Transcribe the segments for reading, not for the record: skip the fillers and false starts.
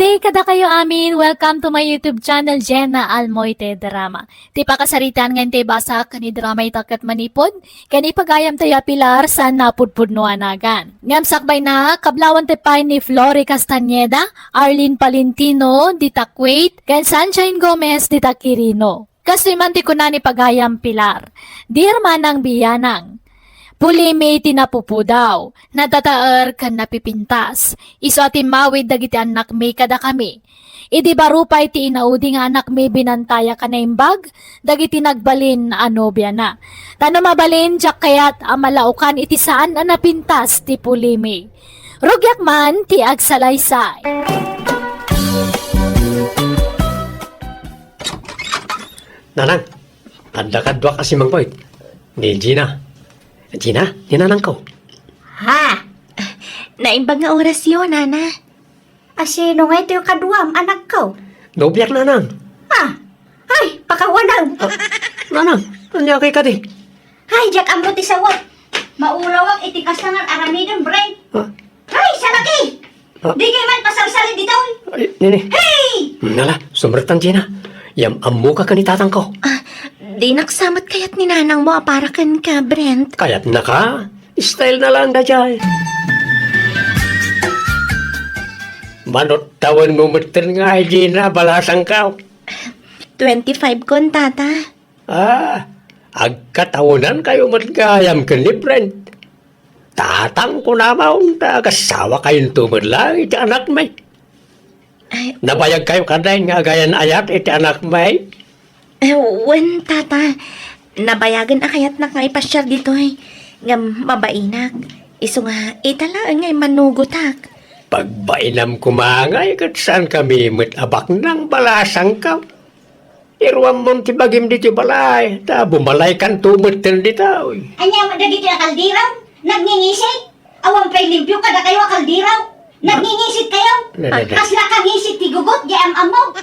day kada kayo amin. Welcome to my YouTube channel, Jenna Almoite Drama. Ti pakasaritan ngayon ti basa kani drama itakat manipod. Kani pagayam tayo Pilar sa napudpudno anagan. Ngam sakbay na kablawan ti pay ni Flory Castañeda, Arlene Palentino, Dita Quaid, ken Sunshine Gomez, Dita Quirino. Kasi man ti kunani pagayam Pilar. Dear manang biyanang, puli may tinapupudaw, nadataer kan napipintas. Iso ati mawid dagiti anak may kada kami. Idi barupay ti inaudi nga anak may binantaya ka na imbag, dagiti nagbalin anobya na. Tano mabalin, jak kayat amalaukan iti saan ang napintas ti puli may. Rugyak man ti agsalaysay. Nanang, kadwa kasi mang poit. Ni Gina, ninanang ko. Ha? Naimbang nga oras yun, Nana. Asino nga ito yung kaduam, anak ko? Nobiyak nanang. Ha? Ay, pakawanang. Nanang, anya kay kadi. Ay, jak ang buti sawat. Maulaw ang itikas na nga aramidon, brain. Ha? Ay, salaki! Ha? Di kayo man pasalsalin dito. Ay, nini. Hey! Nala, sumratan Gina. Yam amu ka kanitatan ko. Di naksamat kayat ni nanang mo aparakan ka, Brent. Kaya't na ka. Style na lang da jay. Manot tawan mo matin nga ay Gina, balasang ka. 25 kon, tata. Agkatawanan kayo matgayam ka ni Brent. Tatang ko naman, kasawa kayong tumadlang iti anak may. Ay, Nabayag kayo kadayin nga gayan ayat iti anak may. wen, tata. Nabayagan akayat na nga ipasyar dito eh. Nga mabainak. Iso nga, italaan nga manugutak. Pagbainam kumangay kat saan kami abak ng balasang ka. Iruam mong tibagim dito balay. Ta bumalay kan tumitin dito. Anya, madagiti ang kaldiraw? Nagningisit? Awang pa'y limpyo kada kayo ang kaldiraw? Nagningisit kayo? Kasla kang ngisit ti gugot, di am-amaw.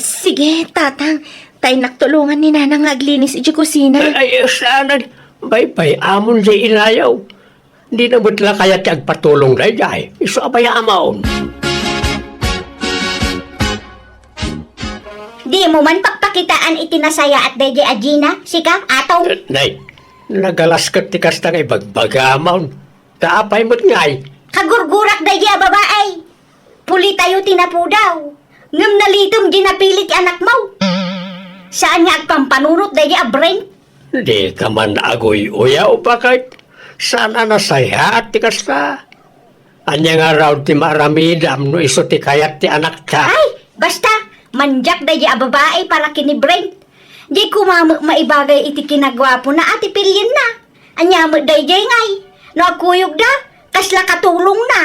Sige, tatang. Tay naktulungan ni nanang aglinis iti kusina. Ay, saan? Bay, amon di inayaw. Di na butla kaya tiyag patulong na jay. Iso abay amaon. Di mo man pagpakitaan itinasaya at DJ Agina, sika, ataw. Nay, nagalas ka tikas tang ibagbagamon. Taapay mo't ngay. Kagurgurak DJ babae. Puli tayo tinapudaw. Ngam nalitom ginapilit anak mo. Saan nga agpampanunot DJ Brent? Di ka man agoy uyaw pa kahit sana nasaya at tikas na. Anya nga raw ti maramidam no iso ti kayat ti anak ta. Ay, basta, manjak DJ babae para kini Brent. Di ko maibagay iti kinagwapo na ati pilyin na. Anya mo DJ ngay. No akuyog da, kasla katulong na.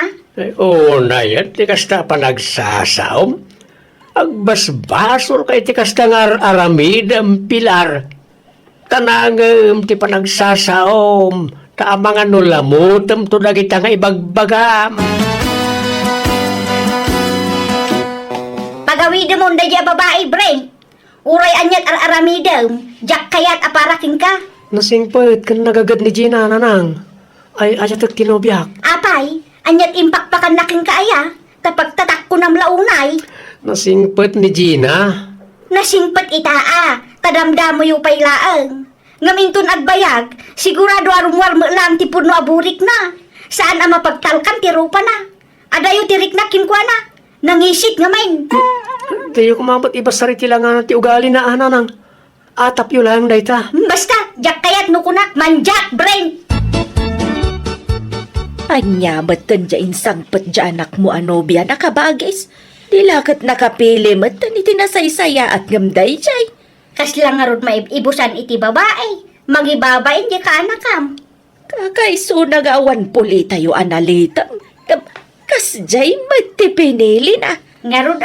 Oo na yan, tikas na pa nagsasaom. Agbasbasol kay tikas na nga aramidam Pilar. Tanangam ti pa nagsasaom. Tama nga nulamutam to na kita nga ibagbagam. Pagawid mo DJ babae Brent. Uray anyat aramidam, jak kayat aparaking ka. Nasingpot kan nagagad ni Gina nanang. Ay, ayatak tinobyak. Apay, anyat impakpakan naking kaaya, tapag tatak ko ng launay, Nasingpot ni Gina. nasingpat itaa, tadamdamo yung pailaang. Ngaminton agbayag, sigurado arumwar mo lang tipod no aburik na. Saan ang mapagtalkan tirupa na? Adayo tirik na kinkwa na. Nangisit nga main. Tayo kumamot iba sariti lang nga ti ugali na ananang. Atap yun lang dayta. Basta, jak kayat nukunak, manjak, brain. Anya, ba't dyan sangpat dyan anak mo anobya nakabagis? Dilakat nakapili mat ni tinasaysaya at gamday jay. Kaslang nga rod maibusan iti babae. Magibabain di ka anakam. Kakaiso nagawan puli tayo analitam. Kas jay mati pinili na. Nga rod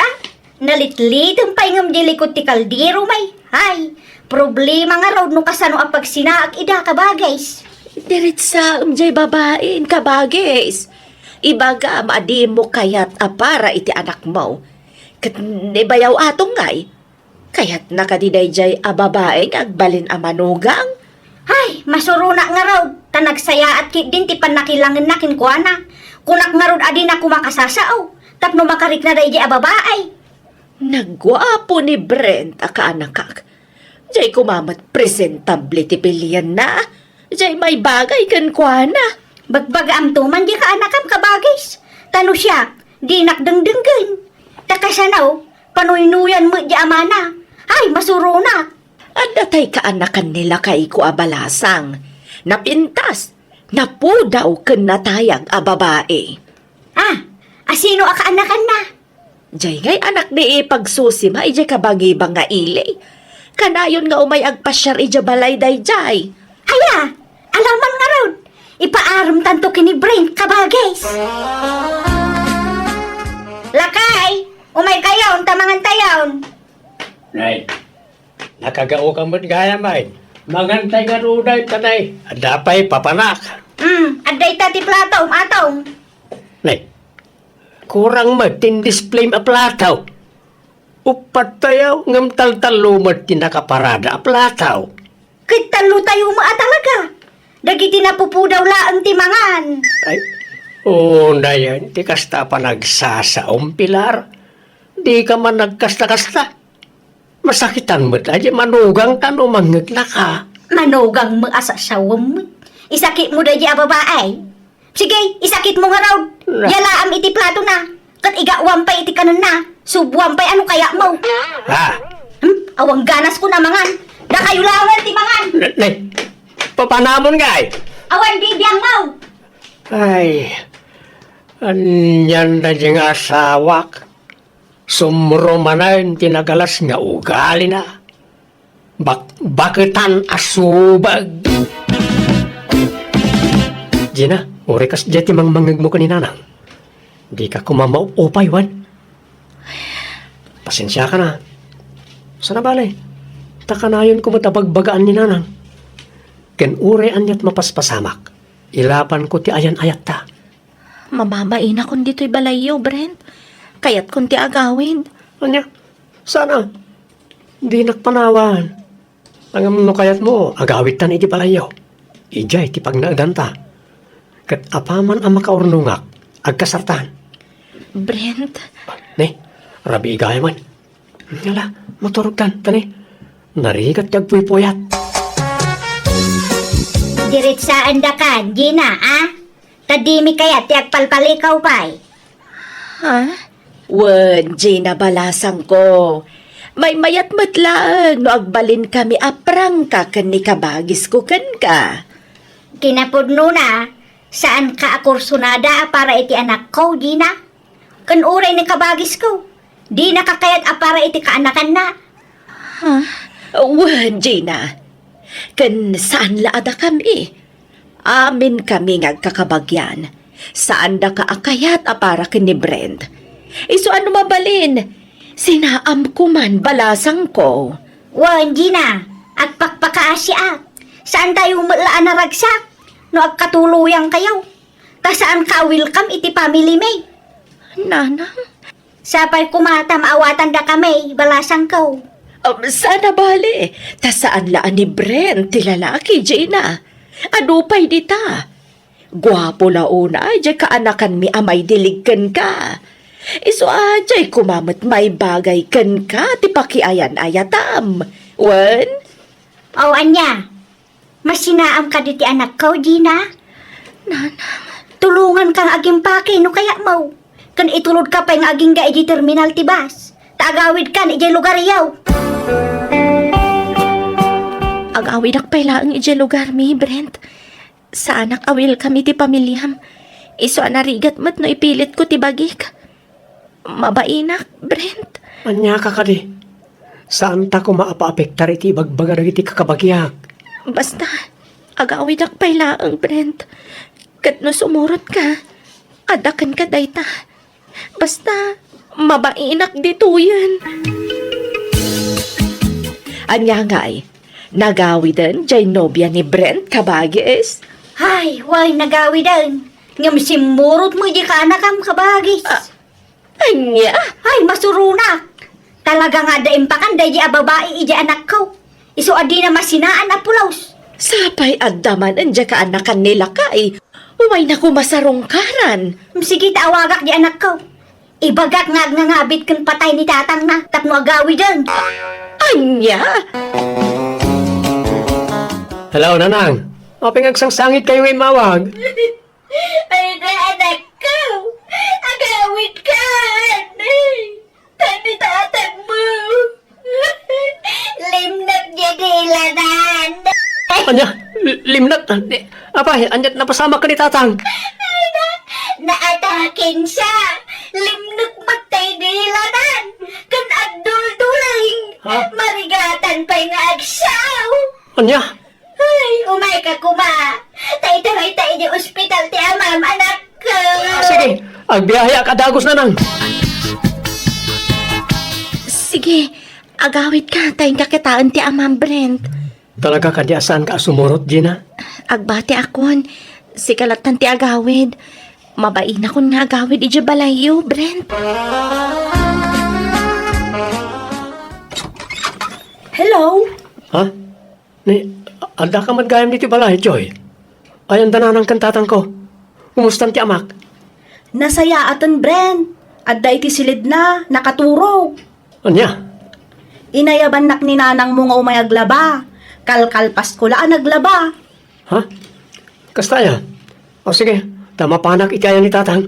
nalitlit ang paingam di likod ti kaldero may. Hay, problema nga rod no kasano ang pagsinaag ida ka bagays. Diritsa jay babain kabagis. Ibaga maadi mo kayat apara iti anak mo. Kat nibayaw atong ngay. Kaya't nakadiday jay ababaeng agbalin amanugang. Hay, masuruna nga raw. Tanagsaya at din ti panakilangan nakin kuana. Kunak nga rod adi na kumakasasao. Tapno makarik na day di a babae. Nagwapo ni Brent aka anakak. Jay kumamat presentable ti pilihan na. Jay may bagay kan kwa na. Bagbaga am tuman di ka anakam kabagis. Tano siya, di nakdengdenggen. Takasanaw, panuynuyan mo di amana. Ay, masurunak. At datay kaanakan nila kay ko abalasang. Napintas, napudaw ken natayag a babae. Ah, asino aka anakan na? Jay ngay anak ni ipagsusi ma ijay kabagibang nga ili. Kanayon nga umay agpasyar ija balay day jay. Aya, alaman nga ron. Ipaaram tanto kini Brent kabagis. Lakay, umay kayaw, tamangan tayaw. Nay, nakagao ka mo't gaya, may. Mangantay nga ruday tanay. Adapay papanak. Aday tati plataw, ataw. Nay, kurang magtin-display a plataw. Upat tayo, ngam tal-talo tinakaparada a plataw. Kitalo tayo maa talaga. Dagiti napupudaw laang timangan. Ay, na yan, di kasta pa nagsasaom, Pilar. Di ka man nagkasta-kasta. Masakitan mo't aja manugang ka no mangagla ka. Manugang mo asasawam mo. Isakit mo dahi a babae. Sige, isakit mo nga raw. Yalaam iti plato na. Kat igawam pa iti kanan na. Subuam pa ano kaya mo. Ha? Awang ganas ko na mangan. Da kayo langan ti mangan. Nay, papanamon nga eh. Awan bibiyang mo. Ay, anyan na diyang asawak. Sumro manayon tinagalas nga ugali na. Baketan asubag. Gina, uri kas jati mang mangag mo kaninanang. Di ka kumamaupay, Wan. Pasensya ka na. Sana balay. Takanayon ko matabagbagaan ni nanang. Ken uri anyat mapaspasamak. Ilapan ko ti ayan ayat ta. Mamamain akong dito'y balayo, Brent. Kaya't kung ti agawin. Anya, sana. Di nakpanawan. Ang no kayat mo, agawit tan iti palayaw. Ijay ti pagnaadanta. Kat apaman ang makaurnungak, agkasartan. Brent, Ne, rabi igay man. Yala, motorog tan, tani. Narigat kag puy-puyat. Diritsaan da kan, Gina, ah? Tadimi kaya tiyak palpalikaw pa'y. ha? Wen, Gina balasang ko. May mayat matlaang no agbalin kami aprang ka ken ni kabagis ko ken ka. Kinapudno na, saan ka akursunada para iti anak ko, Gina? Kan uray ni kabagis ko. Di nakakayat para iti kaanakan na. Wen, Gina. Ken saan laada kami? Amin kami ngagkakabagyan. Saan da ka akayat para ken ni Brent? Iso ano mabalin? Sinaam ko man balasang ko. Wan, Gina, agpakpakaasya. Saan tayo malaan na ragsak? No agkatuluyang kayo. Ta saan ka welcome iti family may? Nanang? Sapay kumata maawatan da kami, balasang ko. Sana bali. Ta saan laan ni Brent ti lalaki, Gina? Adupay dita. Gwapo launa, jay kaanakan mi amay diligkan ka. Iso ajay kumamat may bagay kan ka, ti pakiayan ayatam. Wen? O anya, masinaam ka diti anak ko, Gina? Nanang. Tulungan kang aging pake, no kaya mo. Kan itulod ka pa yung aging ga iti terminal tibas. Tagawid kan iti lugar yaw. Agawid ak pala ang ije lugar mi, Brent. Sa anak awil kami ti pamilyam. Iso anarigat mat no ipilit ko ti bagik. Mabainak, Brent. Anya ka kadi. Saan ta ko maapaapektar iti bagbaga iti kakabagyak? Basta, agawid ak pala ang Brent. Kat no sumurot ka, adakan ka dayta. Basta, mabainak dito yan. Anya nga'y, nagawidan jay nobya ni Brent kabagis. Ay, way nagawi din. Ngam simurot mo di ka anakam kabagis. Anya? Ay, masurunak. Talaga nga da impakan da di babae iji anak ko. Iso adi na masinaan a pulaws. Sapay addaman anja ka anakan nila kay. Umay na ko masarongkaran. Sige, taawagak di anak ko. Ibagak nga ngabit kan patay ni tatang na, tapno agawi dyan. Anya? Hello, nanang. Aping agsangsangit kayo ngay mawag. Ay na anak ko, agawid ka. Tani tatang mo. Limnat niya nilanan. Anya, limnat. Apay, anyat napasama ka ni tatang. Naatakin siya. Limnat matay nilanan. Kan agdul-duling. Ha? Marigatan pa'y nga agsaw. Anya, Ay, umay ka kuma. Tay-tay di ospital ti amam anak ko. sige, agbiyahe ka dagos nanang. Sige, agawid ka, tayong kakitaan ti Amang Brent. Talaga kadyasaan ka sumurot, Gina? Agbati akon, si kalatan ti agawid. Mabain akon nga agawid iji balayo, Brent. Hello? Ha? Anda ka magayam dito balay, Joy. Ayan dananang kantatang ko. Kumustan ti amak? Nasaya aton, Brent. Adda iti silid na, nakaturog. Anya? Inayaban nak ni nanang mo nga umay aglaba. Kalkalpas ko laan naglaba. Ha? Kasta yan? O sige, tama panak ikayan ni tatang.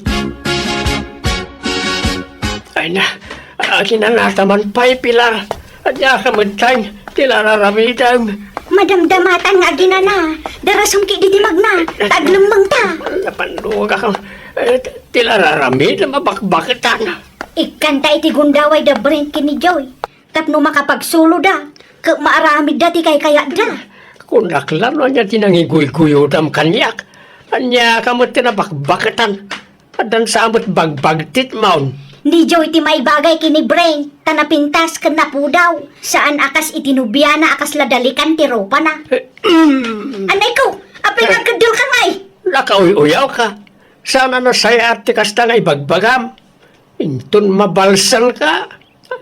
Ay na, akin ang nataman pa'y pilar. At yaka magtang, tilararamitan. Madamdamatan nga ginana. Darasong ki di magna. Taglumang ta. Napanduga ka. Tilararamitan, mabakbakitan. Ikanta iti gundaway da brink kini Joy. Tapno makapagsulo da. Maaramid dati kay kaya da. Kung naklaro niya tinangiguy-guyodam kanyak. Anya ka mo tinabakbakitan. Adan sa amot bagbagtit maun. Ni Joy ti may bagay kini brain. Tanapintas ka na po daw. Saan akas itinubya na akas ladalikan ti ropa na. Anay ko, apay nga kadul ka ngay. Nakauyaw ka. Sana na saya at tikas na ngay bagbagam. Intun mabalsan ka.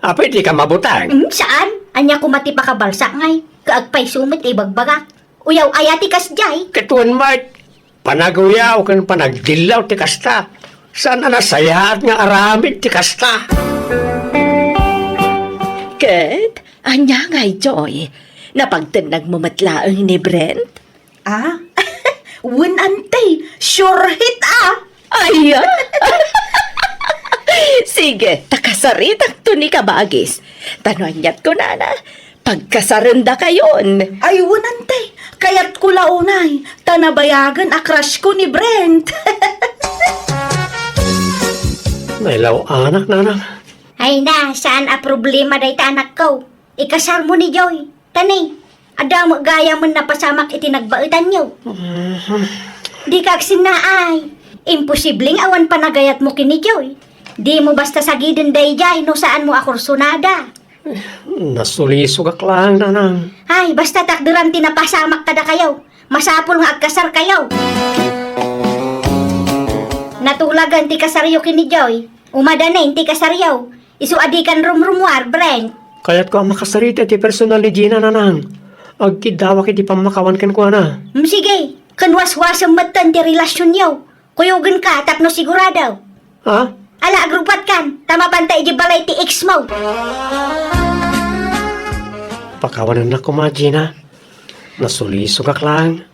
Apay di ka mabutang. Saan? Anya ko mati pa kabalsa ngay. Kaagpay sumit ibagbaga. Uyaw ayati kas jay. Katuan Mike, panaguyaw kan panagdilaw ti kasta. Sana nasayahat nga aramid ti kasta. Kat, anya ngay, Joy. Napagtanag mo matlaang ni Brent? Ah? Win antay, sure hit Ay, sige, takasaritak to ni Kabagis. Tanonyat ko na. Pagkasaranda kayon. Ay, win antay. Kaya't ko launay. Tanabayagan a crush ko ni Brent. Nailaw anak nanang. Ay na, saan a problema day ta anak ko? Ikasal mo ni Joy. Tani, ada mo gaya mo na pasamak itinagbaitan nyo. Di kaksin na ay. Imposibleng awan panagayat mo kini Joy. Di mo basta sagidin day jay no saan mo akursunada. Nasulisog ak lang nanang. Ay, basta takduran tinapasamak tada kayo. Masapul nga agkasar kayo. Natulagan ti kasaryo kini Joy. Umadanin ti kasaryo. Isuadikan rumrumwar, Brent. Kaya't ko ang makasarita ti personal ni Gina nanang. Agkidawa kiti pamakawan kan ko na. Sige, kanwas-wasang matan ti relasyon nyo. Kuyugan ka, tapno sigurado. Ha? Ala, agrupat kan. Tama pantay di balay ti ex mo. Pakawanan na ko mga Gina. Nasulisog ak lang.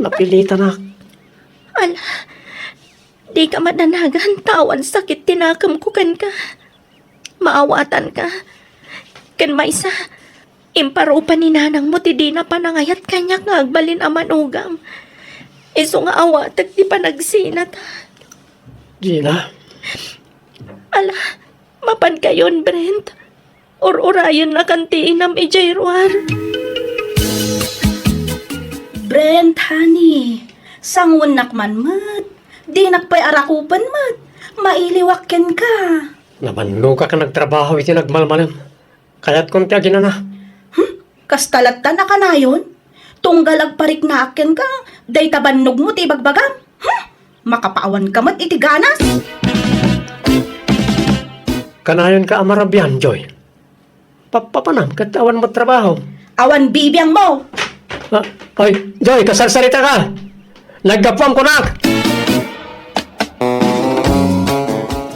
Napilitan ak. Ala, di ka mananagan tawan sakit tinakam ko kan ka. Maawatan ka. Kan maisa, imparupa ni nanang mo ti di na panangayat kanya nga agbalin aman ugam. Iso nga awatag di pa nagsinat. Gina, Ala, mapan kayon, Brent. Or-orayan na kantiin am ijay ruar. Brent, honey. Sangun nakman mat. Di nakpay arakupan mat. Mailiwakken ka. nabanlo ka nagtrabaho iti nagmalmalam. Kaya't konti agina na. Kastalatan na ka na yun. Tunggalag parik na akin ka. Day tabannog mo ti bagbagam. Makapaawan ka mat iti ganas. Kanayon ka amarabyan, Joy. Papanam, katawan mo trabaho. Awan bibiyang mo. Ay, Joy, kasarsalita ka. Naggapuan ko na.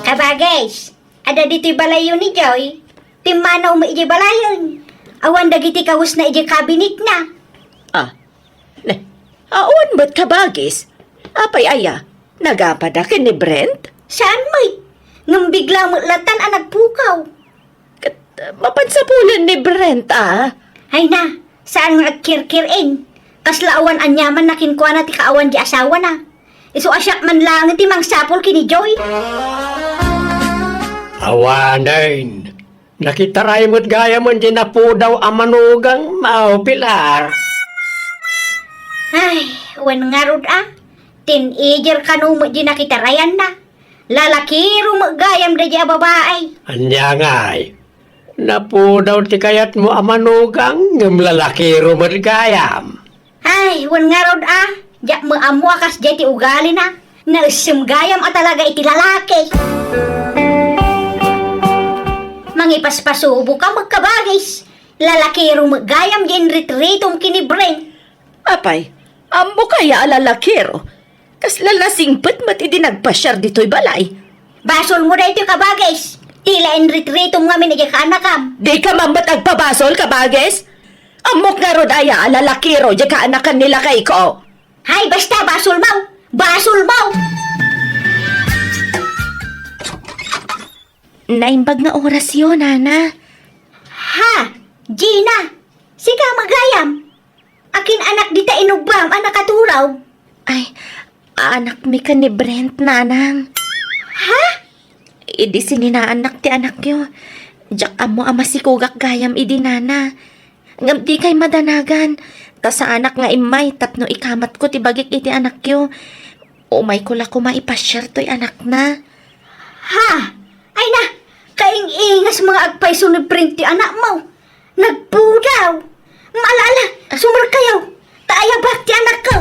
Kabagay, Ada dito'y balayon ni Joy. Timanaw mo iji balayon. Awan dagiti kawus na iji kabinet na. Ah, aon ba't kabagis? Apay aya, nagapadak ni Brent? Saan mo'y? Ngam bigla mo latan ang nagpukaw. Mapansapulan ni Brent, Hay na, saan nga agkirkirin? Kaslaawan anyaman na kinkuha na ti kaawan di asawa na. Iso asyak man lang ti mang sapol kini Joy. Awanin. Nakitaray mo't gaya mo di na po daw amanugang mao Pilar. Ay, wan nga rod Teenager ka no mo di nakitarayan na. Lalakiro mo gayam da di babae. Anya nga'y. Na po daw ti kayat mo amanugang ngam lalakiro mo't gayam. Ay, wan nga rod Diyak mo amo akas di ti ugali na. Nausum gayam talaga iti lalaki. Mangipaspasubo ka magkabagis. Lalakiro mo gayam di retritum kini Brent. Apay, amo kaya alalakero. Kas lalasingpet mat idinagpasyar dito'y balay. Basol mo na ito kabagis. Tila retritum nga minigay ka anakam. Di ka mambat agpabasol, kabages? Amok nga rod aya, alalakero, di ka anakan nila kay ko. Hay, basta basol mau! Basol mau! Naimbag na oras yun, Nana. Ha! Gina! Sika magayam! Akin anak di ta inugbam, anak katuraw. Ay, anak mi ka ni Brent, Nanang. Ha? Idi sininaanak ti anak yo. Diyak amo ama si kugak gayam idi nana. Ngam di kay madanagan. Ta sa anak nga imay, tapno ikamat ko ti bagik iti anak yo. Umay ko la ko maipasyar to'y anak na. Ha? Ay na! Kaing-ingas mga agpay sunod print ti anak mo. Nagpudaw! Maalala, sumar kayo! Taayabak ti anak ko!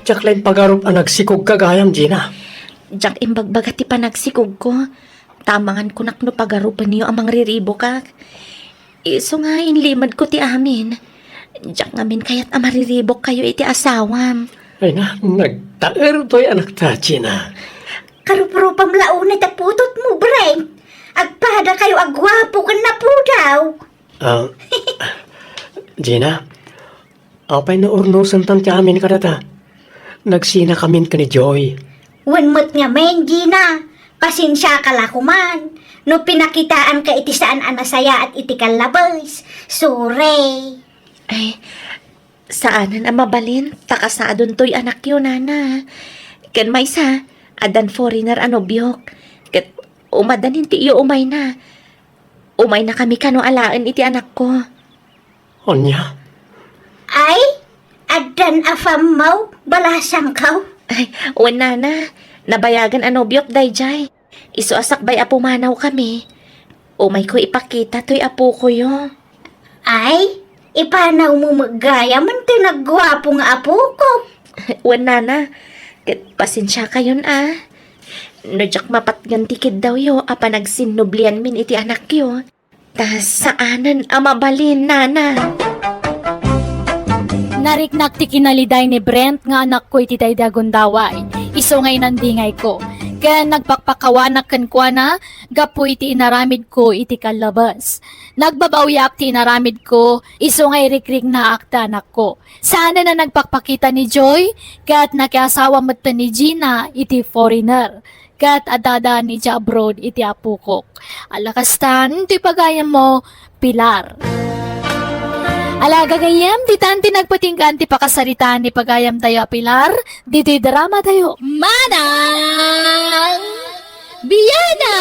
Diyak lain pagarup ang nagsikog kagayam, Gina. Diyak imbagbaga ti panagsikog ko. Tamangan ko nakno pagarupan niyo amang riribo ka. Iso nga inlimad ko ti amin. Diyak ngamin kaya't amariribok kayo iti asawam. Ay na, nagtaer to'y anak ta, Gina. Karupurupam launay taputot mo, Brent. Agpada kayo agwapo ka na po daw. Gina, apay na urnusan tan ti amin kadata. Nagsina kamin ka ni Joy. Wanmot nga men, Gina. Pasensya ka lakuman. No pinakitaan ka iti saan anasaya at iti kalabas. Sorry. Ay, saanan ang mabalin? Takasadon to'y anak yun, nana. Ken may sa, adan foreigner anobyok. Ket umadanin ti iyo umay na. Umay na kami kano alaan iti anak ko. Onya, Ay, adan afam mau, balasang kaw. Ay, wala na. Nabayagan anobyok dayjay. Iso asakbay apumanaw kami. Umay ko ipakita to'y apo ko yo. Ay, ipanaw mo magaya man tinagwapo nga apo ko. Wala na. Ket pasensya kayon Nojak mapatgan tikid daw yo apa nagsinublian min iti anak yo. Tas saanan amabalin, nana. Nariknak ti kinaliday ni Brent nga anak ko iti daydagon daway. Iso ngay nandingay ko. Kaya nagpakpakawanak kan kwa na, gapo iti inaramid ko iti kalabas. Nagbabawyak ti inaramid ko, iso ngay rikrik na akta anak ko. Sana na nagpakpakita ni Joy, kat nakiasawa mata ni Gina iti foreigner. Kat adada ni Ja abroad iti apukok. Alakastan, iti pagayam mo, Pilar. Alaga gayam, di tanti nagpatinggan ti pakasaritaan ni pagayam tayo Pilar, dito'y drama tayo. Manang Biyana!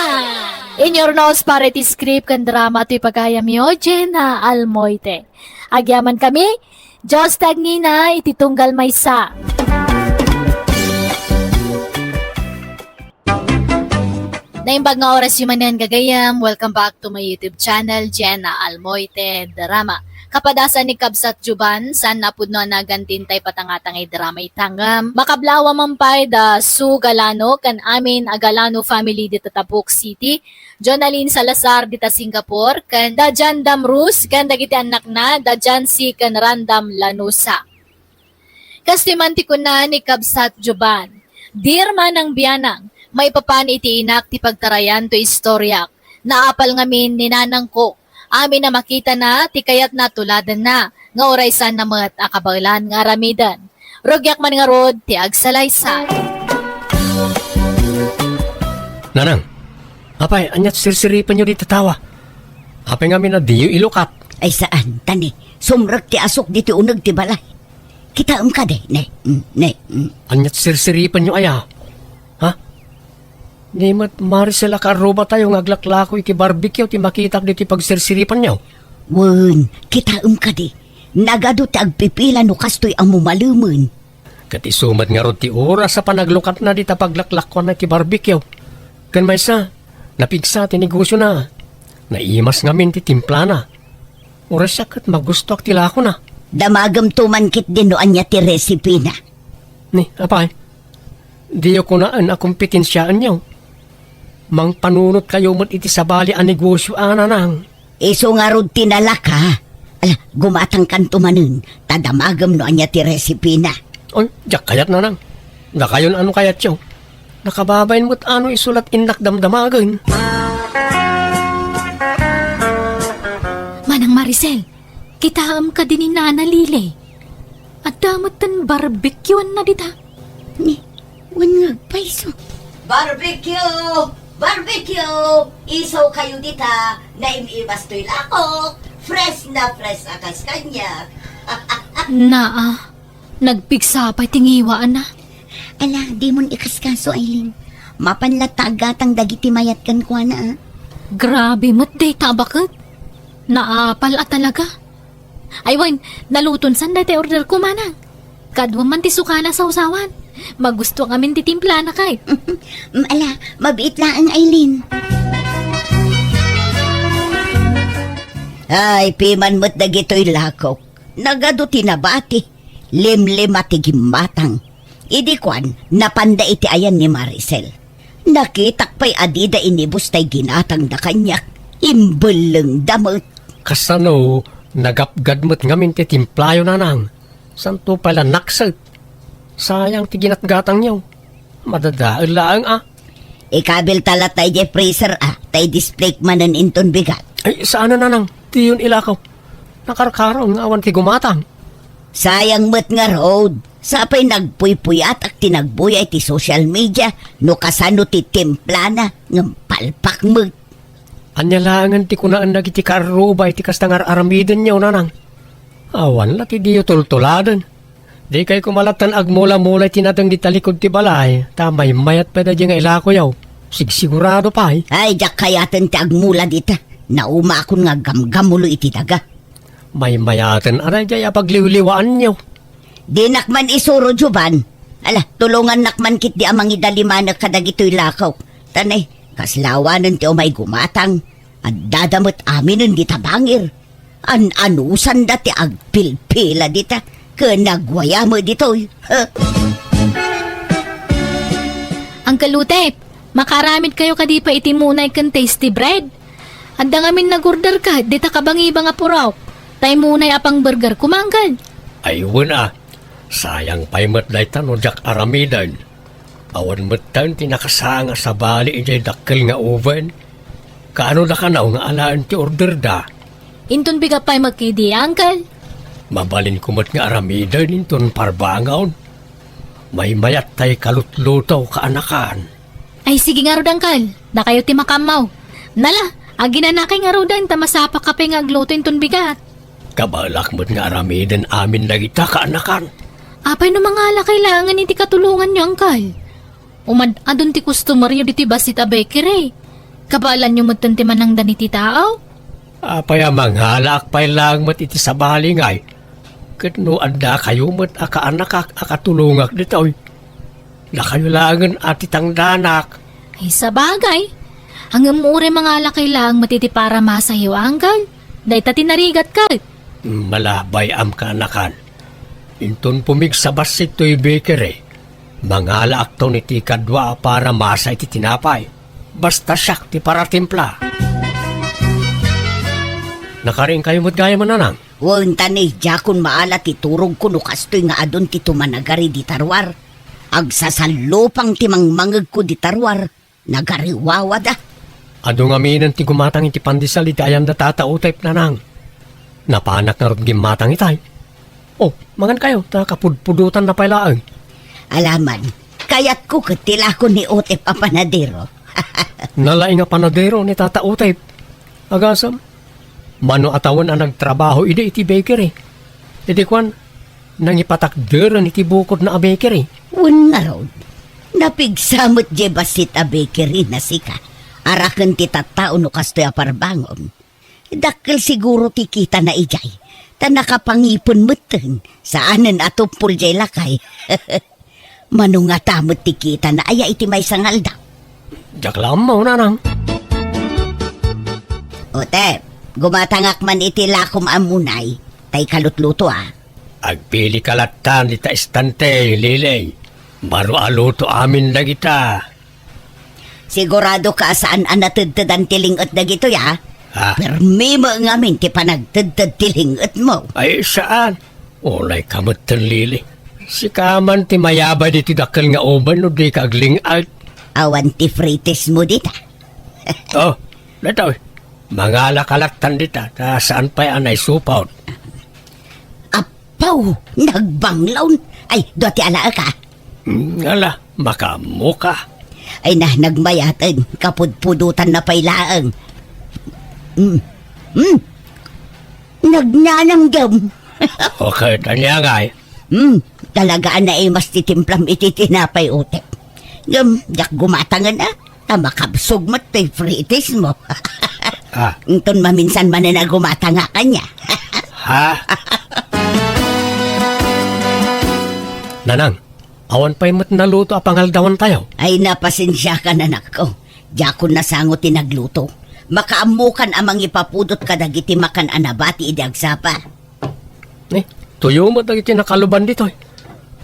In your nose para iti script kan drama to'y pagayam yo, Jenna Almoite. Agyaman kami, Diyos tagngina iti tunggal maysa. Naimbag nga oras yung manan gagayam, welcome back to my YouTube channel, Jenna Almoite Drama. Kapadasan ni Kabsat Juban, san napudno na gantintay patangatangay drama itanggam. Makablawa mampay da Su Galano, kan amin Agalano family dito Tabuk City. Jonaline Salazar dita Singapore, kan Dajan Damrus, kan dagiti anak na, Dajan si kan Randam Lanusa. Kastimanti ko na ni Kabsat Juban. Dear Manang Biyanang, may papan iti inak ti pagtarayan to istoryak. Naapal ngamin ni nanang ko. Amin na makita na ti kayat na tuladan na. Nga oraysan na mat akabaglan nga aramidan. Rogyak man nga rod ti agsalaysa. Nanang, apay, anyat sirsiripan nyo di tatawa. Apay nga na di yung ilukat. Ay saan, tani, sumrag ti asok di ti unag ti balay. Kita ka de, ne. Anyat sirsiripan nyo aya. Ha? Di mat Maricel akaroba tayo ng aglaklako iti barbecue ti makitak di ti pagsirsiripan nyo. Wen, kita ka de. Nagado ti agpipila no kastoy ang mumaluman. Kat isumat nga rod ti oras sa panaglukat na di ta paglaklakwan na ti barbecue. Kan may sa, napigsa ti negosyo na. Naimas ngamin ti timpla na. Oras siya kat magusto ak tila ako na. Damagam tumankit din no anya ti recipe na. Ni, apay, di ako naan akong pitinsyaan nyo. Mang panunot kayo mo't iti sabali ang negosyo ananang. Iso nga rod tinalaka. Ala, gumatang kan tumanun. Tadamagam no anya ti recipe na. Oy, jak kayat nanang. Na kayon ano kayat siyo. Nakababayin mo't ano isulat inak damdamagan. Manang Maricel, kitaam ka din ni Nana Lile. At damot tan barbecuean na dita. Ni, wan nga paiso. Barbecue! Barbecue! Isaw kayo dita na imiwas to'y lakok. Fresh na fresh akas kanya. Nagpigsapay tingiwaan na. Ala, di mon ikaskaso, Aileen. Mapanlatagatang dagiti mayat kan kwa na. Grabe mo't day tabakot. Naapal at talaga. Aywan, naluton san dati order ko manang. Kadwa man ti sukana sa usawan. Magusto kami titimpla na kay. Ala, mabiit lang, Aileen. Ay, piman mo't dagito'y lakok. Nagado tinabati. Limlim at gimatang. Idi kwan, napanda iti ayan ni Maricel. Nakitak pa'y adida inibus tay ginatang da kanyak. Imbeleng damot. Kasano, nagapgad mo't ngamin ti timplayo nanang. Santo pala naksat. Sayang ti ginatgatang nyo. Madadaan lang Ikabil talat tay di freezer tay display manan inton bigat. Ay, saan na nanang? Di yun ilakaw. Nakarkaraw ng awan ti gumatang. Sayang mo't nga road. Sapay nagpuypuyat at tinagbuyay ti social media no kasano ti templana ng palpak mo't. Anyalangan ti kunaan na iti karubay ti kastangar aramiden nyo nanang. Awan la ti diyo tultuladan. Di kay kumalatan agmula-mula tinatang di talikod ti balay. Tamay mayat pa da di nga ilako yaw. Sigurado pa Ay, jak kayatan ti agmula dita. Nauma akong nga gamgamulo iti daga. May mayatan aray jaya pagliwliwaan nyo. Di nakman isuro juban. Ala, tulungan nakman kit di amang idalimanak kadagito'y lakaw. Tanay, kaslawanan ti umay gumatang. At dadamot amin di tabangir. Anusan dati agpilpila dita. Kanagwaya mo dito'y. Ang kalutep, makaramit kayo kadi pa iti munay kan tasty bread. Anda ngamin nag-order ka, dita kabangi-bang apuraw. Tay munay apang burger kumanggal. Ayun sayang pa'y matday tanong jak aramidan. Awan matan tinakasanga sa bali ijay dakkel nga oven. Kaano na kanaw nga alaan ti order da? Inton biga pa'y magkidi, angkal. Mabalin kumot nga aramidan inton parbangaw. May mayat tay kalutlutaw kaanakan. Ay sige nga rod, angkal. Na kayo ti makamaw. Nala, aginanakay nga rod ta masapa ka nga agluto inton bigat. Kabalak mo't nga aramidan amin lagita kaanakan. Apay no mga kailangan iti katulungan nyo, angkal. Adun ti customer nyo diti basita bakery. Kabalan nyo matanti manang daniti tao? Apay manghalak pa'y lang mat iti sabali ngay. Kat no anda kayo mat akaanak akatulungak dito'y. Na kayo langan atitang danak. Ay sa bagay. Hanggang mure mga kailangan matiti para masayo, angkal. Day ta tinarigat ka. Malabay am kaanakan. Inton pumigsabas ito'y bakery. Mangala akto ni ti kadwa para masa iti tinapay. Basta siyak ti para timpla. Nakaring kayo mo't gaya mananang. Wan tanay, jakon maala ti turog ko no kastoy nga adon ti tumanagari di tarwar. Agsasalupang timang mangag ko di tarwar. Nagariwawa da. Ado nga minan ti gumatang iti pandesal iti ayam da tatao type na nang. Napanak nga ron gimatang itay. Oh, mangan kayo, nakapudpudutan na pailaan. Alaman, kayat ko katila ko ni Otep a panadero. Nalaing nga panadero ni tatao type. Agasam, mano atawan ang nagtrabaho iti bakery. Iti kwan, nangipatakderan iti bukod na a bakery. Un nga ron, napigsamot je basit a bakery na sika. Arakan ti tattao no kastoy a parbangon. Dakkel siguro ti kita na ijay. Ta nakapangipon meten. Saanen atupul jay lakay. Manungatamot ti kita na aya iti may sangal daw. Jak lamaw na nang. Otep, gumatangak man iti lakom amunay. Tay kalutluto Agpili kalatan ita estante, Lilay. Baro aluto amin na kita. Sigurado ka saan anatudtudan tilingot na gito ya? Ha? Permi mo ngamin ti panagtudtud tilingot mo. Ay saan? Olay kamutan, Lili. Si kaman ti mayabay di ti dakkel nga uban no di kagling out. Awan ti frites mo dita. Oh, lataw. Mga lakalatan dita. Ta saan pa anay supaw? Apaw, nagbanglaw. Ay, doti ala ka. Ngala, makamuka. Ay nagmayatan, kapudpudutan na pailaang. Nagnananggam. Okay, tanya nga eh. Talagaan na mas titimplam iti tinapay Otep. Jak gumatangan makabsog mo ti frites mo. Ah. Itun maminsan man na gumatanga ka niya. Ha? Nanang, awan pa'y mat naluto a pangaldawan tayo. Ay napasensya ka na nako. Diyakon na sangot tinagluto. Makaamukan amang ipapudot ka dagiti makan anabati idagsapa. Tuyo mo dagiti nakaluban dito eh.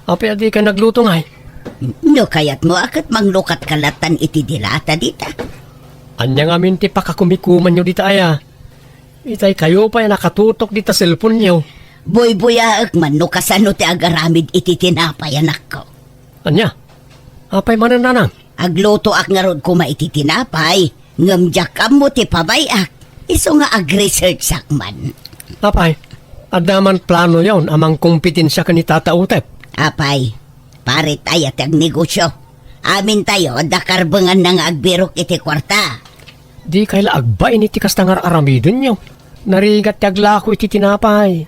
Api adi ka nagluto nga eh. No kayat mo akat manglukat kalatan iti dilata dita. Anya nga minti pa kakumikuman nyo dita aya. Itay kayo pa nakatutok dita cellphone nyo. Boy-boyaak man no kasano ti agaramid iti tinapay anak ko. Anya? Apay manan nanang? Agluto ak nga rod kuma iti tinapay. Ngamjak mo ti pabayak. Iso nga ag-research sakman. Apay, adaman plano yawn amang kompetensya ka ni Tata Utep. Apay, parit ayat ag negosyo. Amin tayo, dakarbangan nang agbirok iti kwarta. Di kayla agbay ni tikas tangar aramidon nyo. Narigat ti aglako iti tinapay.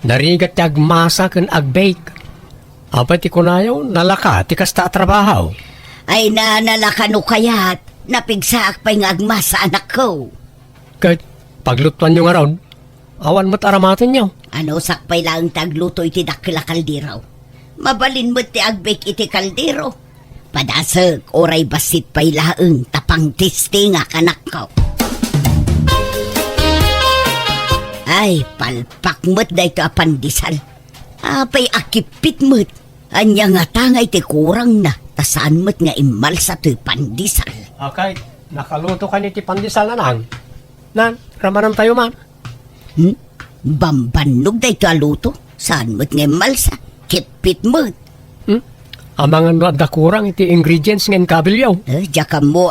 Narigat ti agmasa ken agbake. Apay ti kunayaw, nalaka tikas ta trabahaw. Ay nanalakano kayat, napigsaak pa'y ngagma sa anak ko. Kahit paglutuan nyo nga ron, awan mo't aramatin nyo. Ano sakpay lang tagluto iti dakila kaldiraw. Mabalin mo ti agbake iti kaldiro. Padasag, oray basit pa'y laeng tapang tisti nga kanak ko. Ay, palpak mo't da ito apandisal. Apay akipit mo't. Anya nga tangay ti kurang na. Tasaan mo't nga imal sa to'y pandisal. Okay, nakaluto ka ni ti pandesal na nang. Nan, ramanan tayo man. Bambanog da ito aluto. Saan mo't nga imal sa kipit mo't. Amang ano da kurang iti ingredients ng kabilyaw. Diyaka mo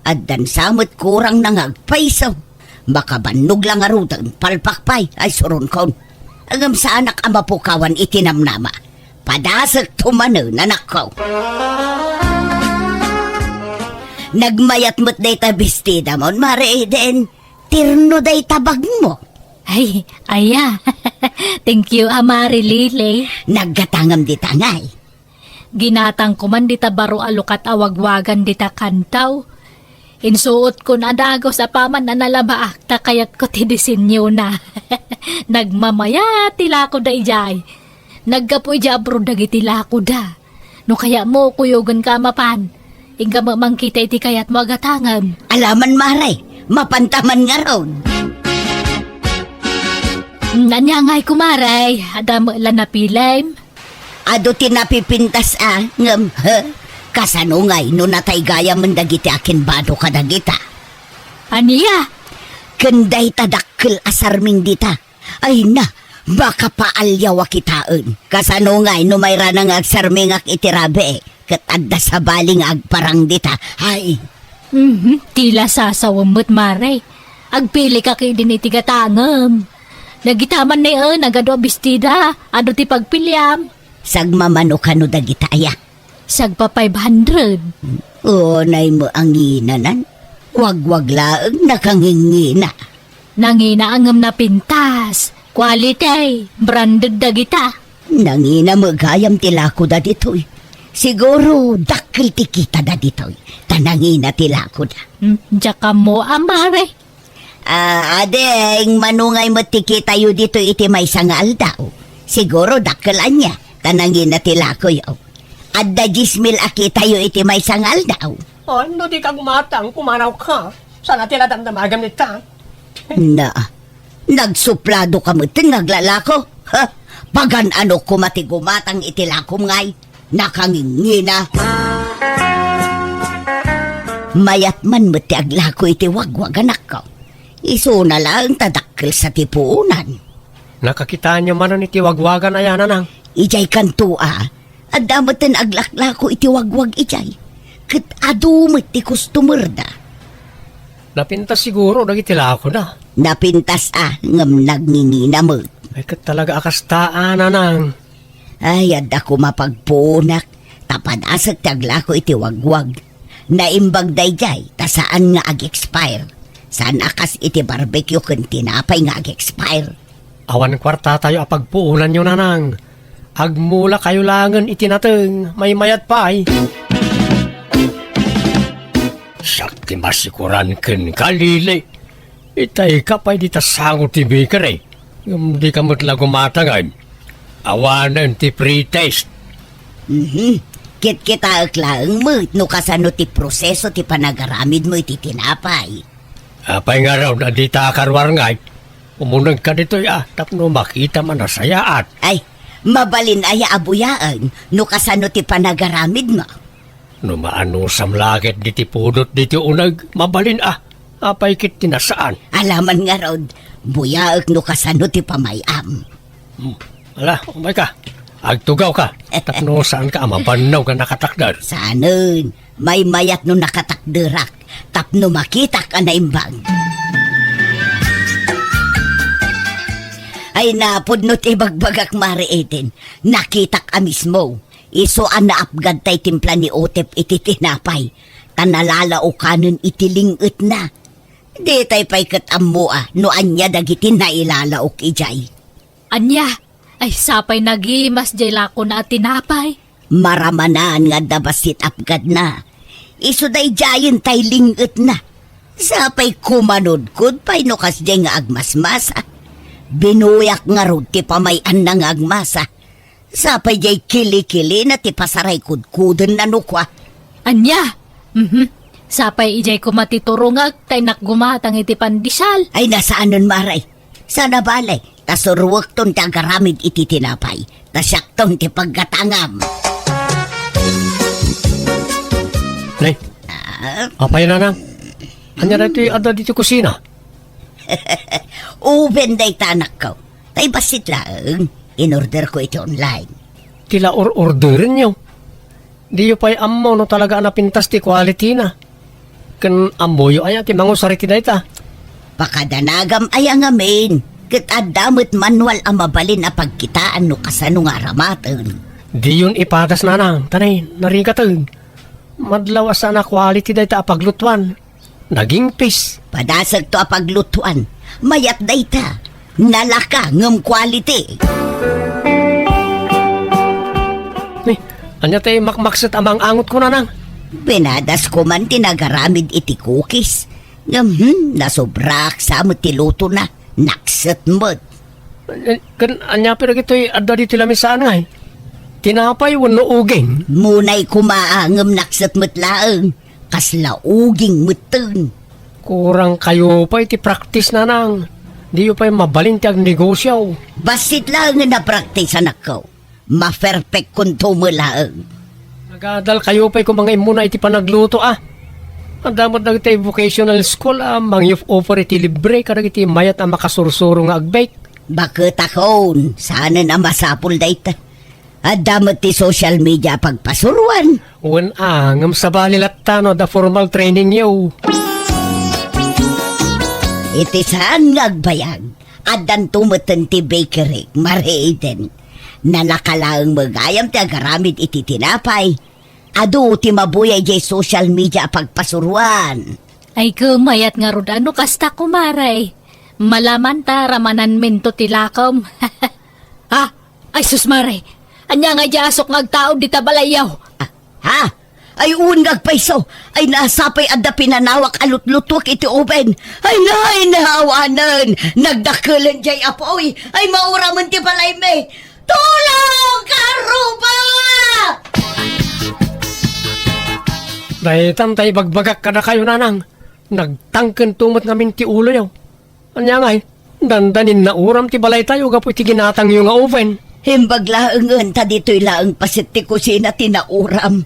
Addan samot kurang nangagpaisaw. Makabanog lang arutang palpakpay ay suron kon. Agam sa anak ama pukawan itinamnama. Padasag tumano nanak ko. Nagmayat mo't day tabistida mon, mare den. Tirno day tabag mo. Ay, aya. Thank you, Amari Lily. Naggatangam di tangay. Ginatang ko man dita baro alukat awagwagan dita kantaw. Insuot ko na dago sa paman na nalabaak ta kayat ko tidisinyo na. Nagmamaya tila ko da ijay. Naggapoy di abro dagiti lako da. No kaya mo kuyogan ka mapan. Inga mamang kita iti kayat mo agatangam. Alaman mare, mapantaman nga ron. Nanyangay kumaray, adamo lang na pilaym. Ado tinapipintas ngam kasanungay no natay gaya mendagiti akin bado kadagita. Aniya? Kenday tadakkel asarming dita. Ay na, baka paalyaw kitaan. Kasano nga'y numayra nang agsarmingak itirabe, kat adda sa baling agparang dita. Ay, Tila sasawamot, Mare. Agpili ka kay dinitigatangam. Nagitaman na nagado bestida. Ano ti pagpilyam? sagmamano ka no dagitaya. Sagpa 500. Unay mo ang inanan. Wag-wag laang nakangingina. Nanginaangam na pintas. Quality. Branded dagita. Nangina magayam tilako da ditoy. Siguro dakil tikita da ditoy. Tanangina tilako da. Tsaka mo, Mare. Adeng, manungay mo tikita yu dito iti may sangal daw. Siguro dakilan niya. Tanangin na tilako yaw. Adda 10,000 akita yu iti may sangal daw. Ano di ka gumatang, kumaraw ka. Sana tila damdamagam nita. Na, nagsuplado ka mo naglalako. Ha? Pagan ano kumatigumatang itilakom ngay. Nakangingina. Mayat man mo ti aglako iti wagwag anak ko. Iso na lang tadakkel sa tipuunan. Nakakita niyo man ni tiwagwagan ayan nang. Ijay kantua, at damaten aglaklako iti wagwag ijay. Kat adumit ti customer da. Napintas siguro, nagitila ako na. Napintas ngam nagngingina mo. Ay kat talaga akastaan nang. Ay, adda ko mapagpunak. Tapadasag taglako iti wagwag. Naimbag dayjay, ta saan nga ag-expire. Saan akas iti barbecue kun tinapay nga ag-expire. Awan kwarta tayo apagpuunan nyo nang. Agmula kayo langan itinateng, may mayat pa ay. Sakti masikuran ken kalili. Itay ka pa'y di tasangot ti baker eh. Di ka matla gumatangay. Awanan ti pre-test. Kit-kita aklang mo, no kasano ti proseso ti panagaramid mo iti tinapay. Apay nga raw na di takarwar ngay. Umunag ka dito tapno makita man na sayaat. Ay, mabalin aya abuyaan, no kasano ti panagaramid mo. No maano samlaget di ti pudot di ti unag, mabalin apay kit tinasaan. Alaman nga raw, buyaak no kasano ti pamayam. Ala, umay ka. Agtugaw ka. Tapno saan ka mabanaw ka nakatakdar. Saanon, may mayat no nakatakderak, tapno makita ka na imbang. Ay napod no tibagbagak mariitin, nakitak a mismo. Iso an naapgad tay timpla ni Otep iti tinapay, tanalala o kanon itilingot na. Di tay pay katammo no anya dagiti na ilalaok ijay. Anya, ay sapay nagimas jay lako na at tinapay. Maramanan nga dabasit apgad na. Iso day jayin tay lingot na. Sapay kumanodkod pay no kasjay nga agmasmasa. Binuyak nga rod ti pamayan na nga agmasa. Sapay jay kili-kili na ti pasaray kudkuden na nukwa. Anya, sapay ijay ko matiturungag tay nakgumatang iti pandisal. Ay nasaan nun maray? Sana balay, tasurwak ton ti agaramid iti tinapay. Tasyak ton ti paggatangam. Nay, apay na nang. Anya na ti ada dito kusina. Uben day tanak ko. Tay basit lang. In-order ko ito online. Tila orderin nyo. Di yu pa'y ammo no talaga napintas ti quality na. Kan amboyo ay ti mangusariti na ita. Pakadanagam ay ang amin. Kat adamot manual ang mabalin na pagkitaan no kasano nga ramatan. Di yun ipatas na nang. Tanay, narigatan. Madlawas na quality na ita apaglutuan. Naging pis. Padasag to apaglutuan. Mayat da ita. Nalaka ngam quality. Ni, anya tayo makmaksat amang angot ko na nang. Binadas ko man tinagaramid iti cookies. Nasobrak sa mo tiluto na. Naksat mo. Kan anya pero gito'y adda di tila misaan nga eh. Tinapay wano uging. Munay kumaangam naksat mo't laang. Kaslauging mutun. Kurang kayo pa iti practice na nang. Di yu pa'y mabalin ti ag negosyo. Basit lang na practice anak ko. Ma-perfect kung tumulaang. Nagadal kayo pa'y kung mga imuna iti panagluto Ang damot na iti vocational school mang offer iti libre karag iti mayat ang makasursuro nga agbake. Bakit akon? Sana na masapul dayta. At damat ti social media pagpasuruan. Wen ngam sa balilattano da formal training yo. Iti saan ngagbayag. At dan tumatan ti bakery, Marayden. Nalakalaang magayam ti agaramid iti tinapay. Adu ti mabuyay jay social media pagpasuruan. Ay kumayat nga rodano kasta kumaray. Malaman ta ramanan minto tilakom. Ha? Ay susmaray. Anya nga jasok ngagtaod di tabalayaw. Ha? Ay ungag paiso. Ay nasapay adda pinanawak alutlutwak iti oben. Ay nahawanan. Nagdakulan jay apoy. Ay mauraman ti balay me. Tulong, Karuba! Dahil tantay bagbagak kada kayo nanang. Nagtangken tumot namin ti ulo yaw. Anya ngay, dandanin na uram ti balay tayo gapo iti ginatang yung nga oven. Himbag laangan ta dito'y laang pasit ti kusina tinauram.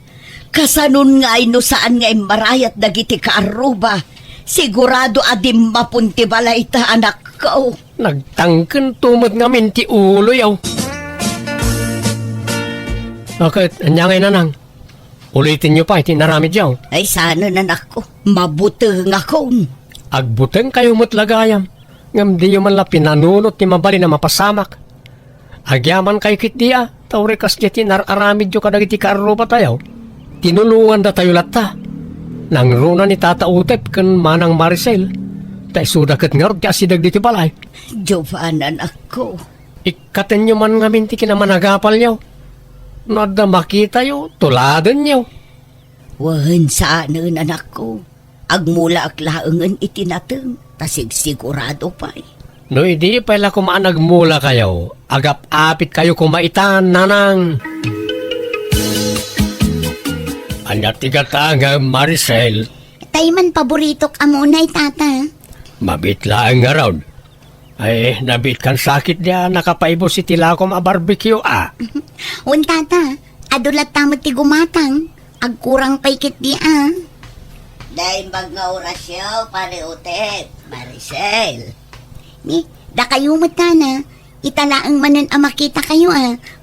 Kasanon nga no saan nga marayat dagiti Karuba. Sigurado adim mapunti balay ta anak ko. Nagtangken tumot namin ti ulo yaw. Bakit? Anya ngay nanang. Ulitin nyo pa iti naramid yaw. Ay sana nanak ko. Mabuteng ako. Agbuteng kayo mo't lagayam. Ngam di yung man la pinanunot ni mabali na mapasamak. Agyaman kayo kit diya. Tauri kas jeti nararamid yung kadagiti Karuba tayo. Tinulungan da tayo latta. Nang runa ni Tata Utep kan manang Maricel. Tay sudakat nga rin kasi dagditi balay. Jovan anak ko. Ikaten nyo man ngamin ti kinamanagapal nyo. Nada makita yo, tuladan nyo. Wahan saan anak ko. Agmula ak laangan itinateng. Tasig sigurado pa eh. No, hindi pala kumaanagmula kayo. Agap-apit kayo kumaitan, nanang. Anyat tigatanga, Maricel. Tay man paborito ka munay, tata. Mabitla ang araw. Ay, nabit kan sakit niya, nakapaibo si Tilakom a barbecue, Un, tata, adulat tamot ti gumatang. Agkurang pay kit di, Dahil bag nga orasyo, pare Utep, Maricel. Ni, da kayo mo, tana. Italaang manan makita kayo,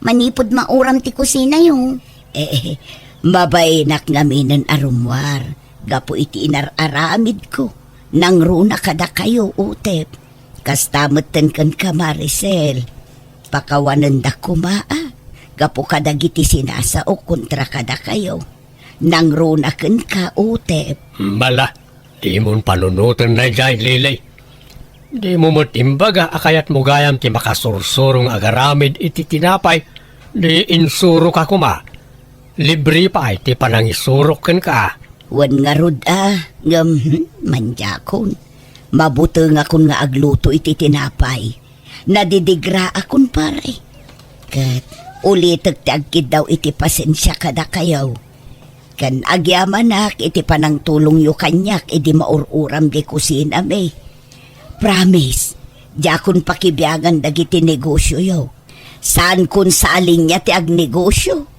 Manipod mauram ti kusina yung. Mabainak ngaminan arumwar. Gapo iti inararamid ko. Nang runa kada kayo, Utep. Kastamutan kan ka, Maricel. Pakawanan da kumaa. Gapo kadagiti sinasa o kontra kada kayo. Nang runa kan ka, Utep. Bala, di mo panunutan na dyan, Lilay. Di mo matimbaga, akayat mo gayam ti makasursurong agaramid iti tinapay. Di insuro ka kuma. Libre pa iti panangisurok kan ka. Wan nga rod manjakon. Mabuto nga kun nga agluto iti tinapay. Nadidigra akon pare. Kat ulitek ti agkid daw iti pasensya kada kayaw. Kan agyamanak iti panang tulong yu kanyak iti maururam di kusina me. Promise, jakon pakibiyagan dagiti negosyo yo. Saan kun sa alinya ti agnegosyo?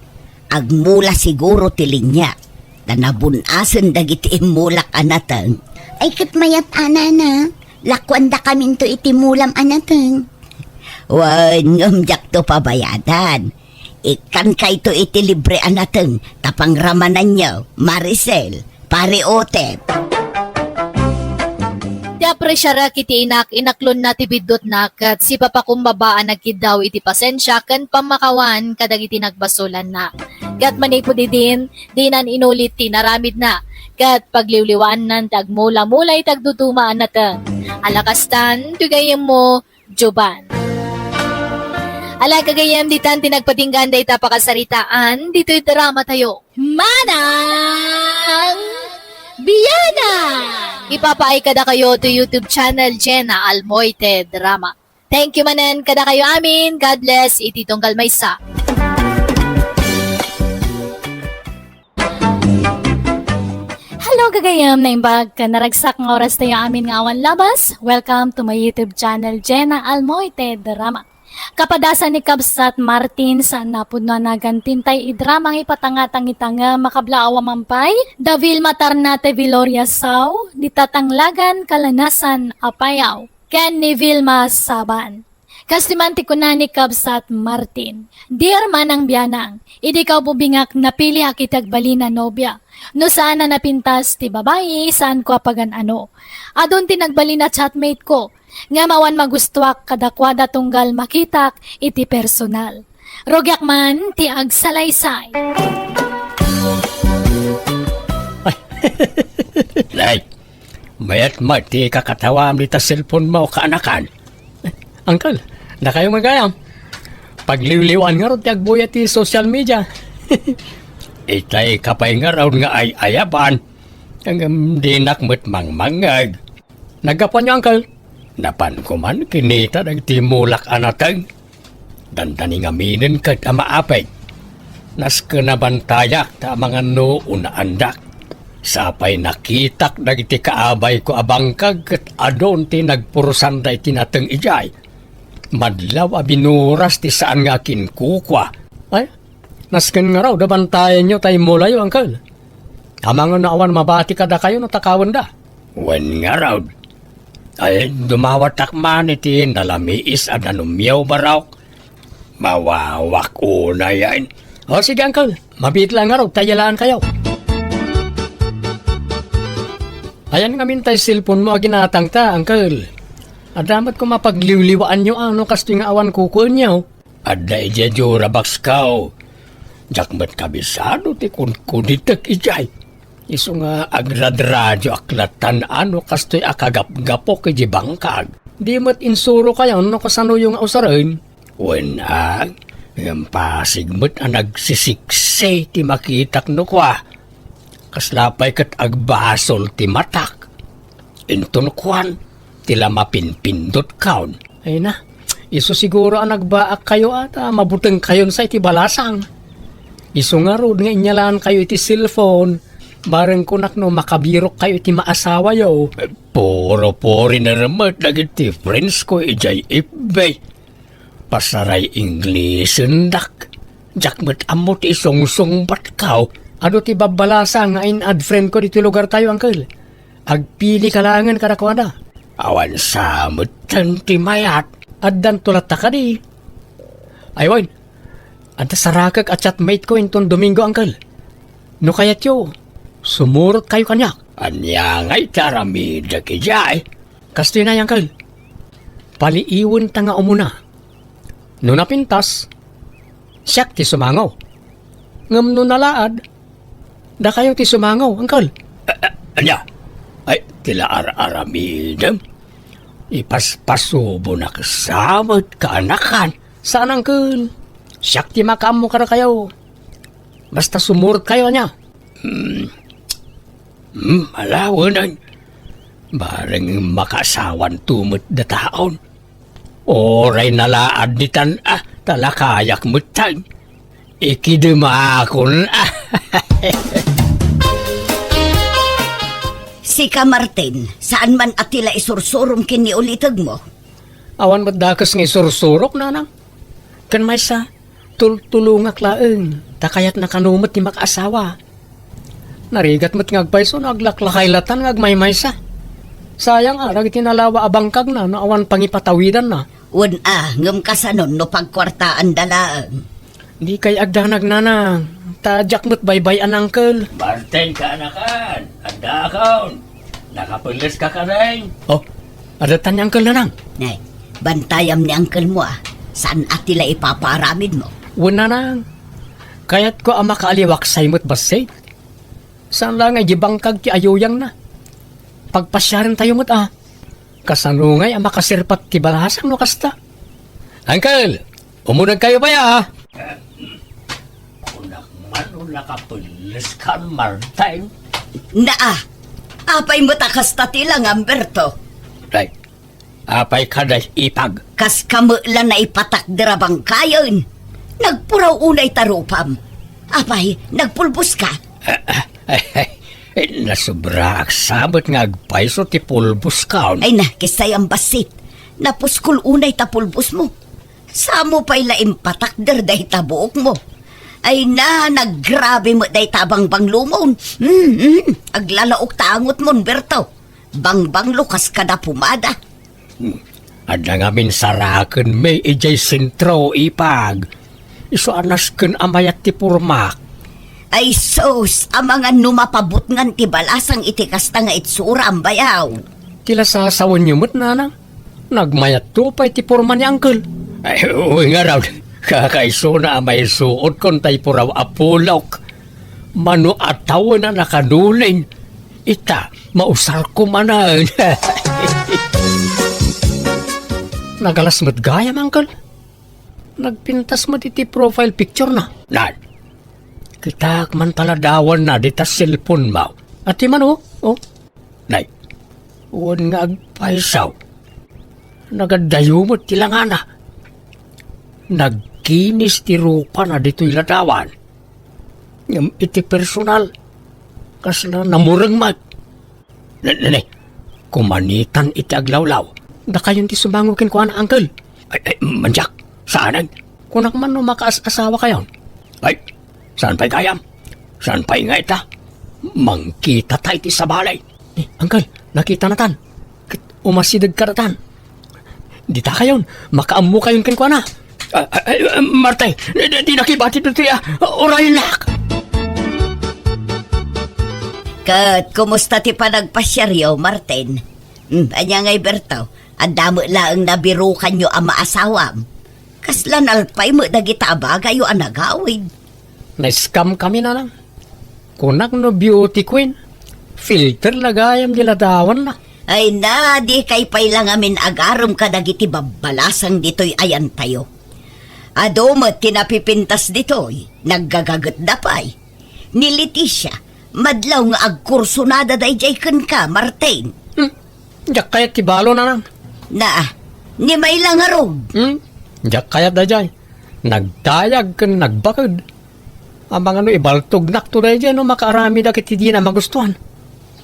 Agmula siguro ti linya. Tanabunasan dagiti imulak anatang. Ay kat mayat anana. Lakwan da kamin to itimulam anateng. Wan ngamjak to pabayadan. Ikan kay to iti libre anateng. Tapang ramanan nyo, Maricel, pare Utep. Di apresyara kiti inaklon na ti bidot nakat si papakumbabaan nagkidaw iti pasensya kan pamakawan kadagiti nagbasulan na. Kat manipod din, dinan inulit ti naramid na. Kat pagliwliwaan tagmula-mulay tagdutumaan natin. Alakastan, tugayem mo, Joban. Ala kagayem ditan tinagpatinggan day tapakasaritaan, dito'y drama tayo. Manang Biyana! Ipapaay kada kayo to YouTube channel Jenna Almoite Drama. Thank you manan kada kayo amin. God bless. Ititong Kalmaysa. Hello kagayam na imbag ka naragsak ng oras tayo amin nga awan labas. Welcome to my YouTube channel Jenna Almoite Drama. Kapadasan ni Kabsat Martin sa napod na nagantintay idramang ipatangatang itanga makablaawa mampay. Davil matarnate Viloria Sao, ditatanglagan kalanasan apayaw. Ken ni Vilma Saban. Kastimanti ko na ni Kabsat Martin. Dear manang biyanang, idi ka bubingak napili akitag balina nobya. No saan na napintas ti babae, saan ko apagan ano. Adon ti nagbalina chatmate ko. Nga mawan magustuak kadakwada tunggal makitak iti personal. Rogyak man ti agsalaysay. Nay, mayat mati kakatawam dita cellphone mo kaanakan. Uncle, na kayo magayam. Pagliwliwan nga ron ti agbuya ti social media. Itay kapay nga raw nga ay ayaban. Ang di nakmet mangmangag. Nagapan niyo, Uncle. Napan ko man kinita nagtimulak anatag. Dandani nga minin kat amaapay. Nas kanabantayak ta mga no unaandak. Sapay nakitak nagiti kaabay ko abangkag kat adon ti nagpurusan da itinateng ijay. Madlaw abinuras ti saan nga kinkukwa. Ay, nasken nga raw dabantayan nyo tayo mulayo, Uncle. Amang naawan mabati kada kayo no takawan da. Wen nga raw. Ay, dumawatak man iti nalamiis at nanumiyaw baraw. Mawawak una yan. O sige, Uncle. Mabit lang nga raw, tayalaan kayo. Ayan nga mintay cellphone mo ginatang ta, Uncle. Adamat ko mapagliwliwaan nyo ano kasto nga awan kukuan nyo. Ada ija jura bakskaw. Jakmat kabisado ti kunitek ijay. Iso nga agradradyo aklatan ano kasto'y akagap-gapok iji bangkag. Di mat insuro kayo no kasano yung ausarin. Wenag, yung pasigmat ang nagsisikse ti makitak no kwa. Kaslapay kat agbasol ti matak. Inton kwan, tila mapinpindot kaon. Ay na, iso siguro ang nagbaak kayo ata, mabuteng kayon sa iti balasang. Iso nga ro, nga inyalaan kayo iti cellphone, bareng kunak no makabirok kayo iti maasawa yo. Puro-pori na ramat, nagiti friends ko ijay ibay. Pasaray English endak. Jakmet amot isong-song batkaw. Ano ti babalasa nga in-add friend ko dito lugar tayo, Uncle? Agpili kalangan kadakwada. Awan samot ti mayat. Addan tulat ka di. Aywan. Adda sarakag at chatmate ko inton Domingo, Uncle. No kayat yo, sumurot kayo kanya. Anya nga'y taramida kijay. Kasto na, Uncle. Paliiwan ta nga umuna. No napintas, siyak ti sumangaw. Ngam no nalaad, da kayo ti sumangaw, Uncle. Anya? Ay, tila aramidam. Ipaspasubo na kasamot kaanakan. Saan, Uncle? Siyak ti makamo ka na kayo. Basta sumurot kayo niya. Malawanan. Bareng makasawan tumot da taon. Oray nalaad ni tan, talakayak mutan. Ikidumakon, Sika Martin, saan man atila isursurum kini ulitag mo? Awan madakas nga isursurok, nanang. Kan may sa tultulungak laeng, takayat na kanumot ni makaasawa. Narigat mo't ngagpayso, naglaklakay latan ngagmay sa. Sayang arag itinalawa abangkag na, awan pangipatawidan na. Ngam kasanon no pagkwartaan dalaan. Di kay agdanag nanang, tadyak mo't baybay an, Uncle. Martin ka anakan, anda akaon. Nakapulis ka rin. Oh, adatan ni Uncle nanang. Nay, bantayam ni uncle mo saan atila ipaparamid mo? Wala nang. Kayat ko ang makaaliwak sa imot basay. Saan lang ay jibangkag ti ayuyang na. Pagpasyaran tayo mo't kasanungay ang makasirpat ti balasang no kasta. Uncle, umunag kayo ba ya? Unak man o nakapulis ka, Martin. Apay mo takasta tilang, Amberto. Right. Apay kaday ipag. Kas kamulan na ipatak dirabang kayon. Nagpuraw unay tarupam. Apay, nagpulbos ka. Nasubra aksabot nga agpayso ti pulbos kaon. Ay na, kisay ang basit. Napuskul unay tapulbos mo. Samo pa'y laim patak derday tabuok mo. Ay na, naggrabe mo day tabang banglumon. Aglalaok tangot mon, Berto. Bangbang lukas ka na pumada. Ada ngamin saraken may ijay sentro ipag. Iso anasken amayat ti purmak. Ay sos, ang mga numapabot ngan ti balasang iti kasta nga itsura ang bayaw. Tila sasawan niyo mo't nanang. Nagmayat to pa iti purma ni Uncle. Ay, uwi nga raw. Kakaiso na may suot kon tay puraw apulok. Mano ataw na nakanuling. Ita, mausar ko manan. Nagalas mo't gaya, Uncle. Nagpintas mo iti profile picture na. Nan, kita man taladawan na dita cellphone mo. At man oh. Nay, uwan nga agpaisaw. Nagadayo mo't tilangana. Nagkinis ti rupa na dito'y ladawan. Ngam iti personal. Kas na namurang mag. Nanay, kumanitan iti aglawlaw. Da kayon ti sumangukin ko na, Uncle. Ay, manjak, saan? Kunak man no makaas-asawa kayon. Ay, saan pa'y kayam? Saan pa'y nga ita? Mangkita tayo ti sa balay. Uncle, nakita na tan. Umasidag ka na tan. Di ta kayon, makaamu kayon kinkwa na. Martay, di nakibati na tiya. Oray lak. Kat, kumusta ti panagpasyaryo, Martin? Anya ngay Bertaw, ang damo laang nabirukan nyo ang maasawam. Kaslan alpay mo dagita bagay o anagawid. Na-scam kami na lang. Kunak no beauty queen. Filter lagayam diladawan na. Ay na, di kay pay lang amin agarom ka dagiti babalasang dito'y ayan tayo. Adomot tinapipintas dito'y, naggagagat da pa'y. Ni Leticia, madlaw nga agkurso na daday jay ka, Martin. Diyak kayat tibalo na lang. Na, ni may lang arog. Diyak kayat da jay. Nagdayag kan nagbakad. Ang mga no ibaltog nakto da jay no makaarami da kiti di na magustuhan.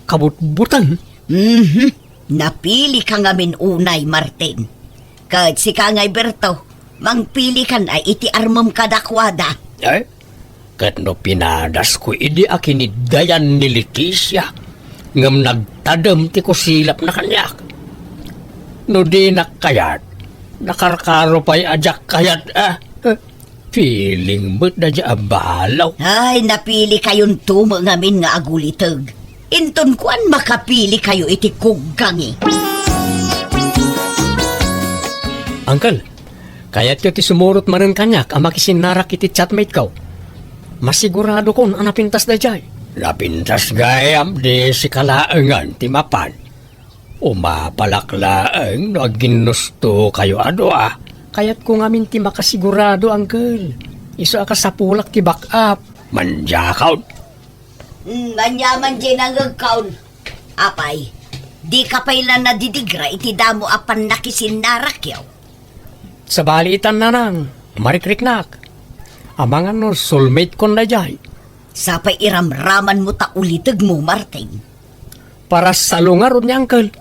Kabutbutan. Napili ka ngamin unay, Martin. Kahit si Kangay Berto, mangpili kan ay iti armam kadakwada. Eh? Kat no pinadas ko idi akinidayan ni Leticia. Ngam nagtadam ti ko silap na kanyak. No di nakayat. Nakarkaro pa'y ajak kayat feeling mo't na dya abalaw. Ay, napili kayon tumo ngamin nga agulitag. Inton kuan makapili kayo iti kuggangi. Uncle, kaya't iti sumurot marin kanyak ang makisinarak iti chatmate ko. Masigurado kon ang napintas na jay. Napintas gayam di si kalaangan ti mapan. Umapalaklaang no ginusto kayo Kaya't ko ngamin ti makasigurado, Uncle. Iso ka sa pulak ti back up. Manjakaw. Manyaman dyan ang agkaon. Apay, di ka pala nadidigra iti damo apan nakisinarak yaw. Sa balitan na nang, marikriknak. Amangan no soulmate kon na jay. Sapay iramraman mo ta ulitag mo, Martin. Para salungarod niya, Uncle.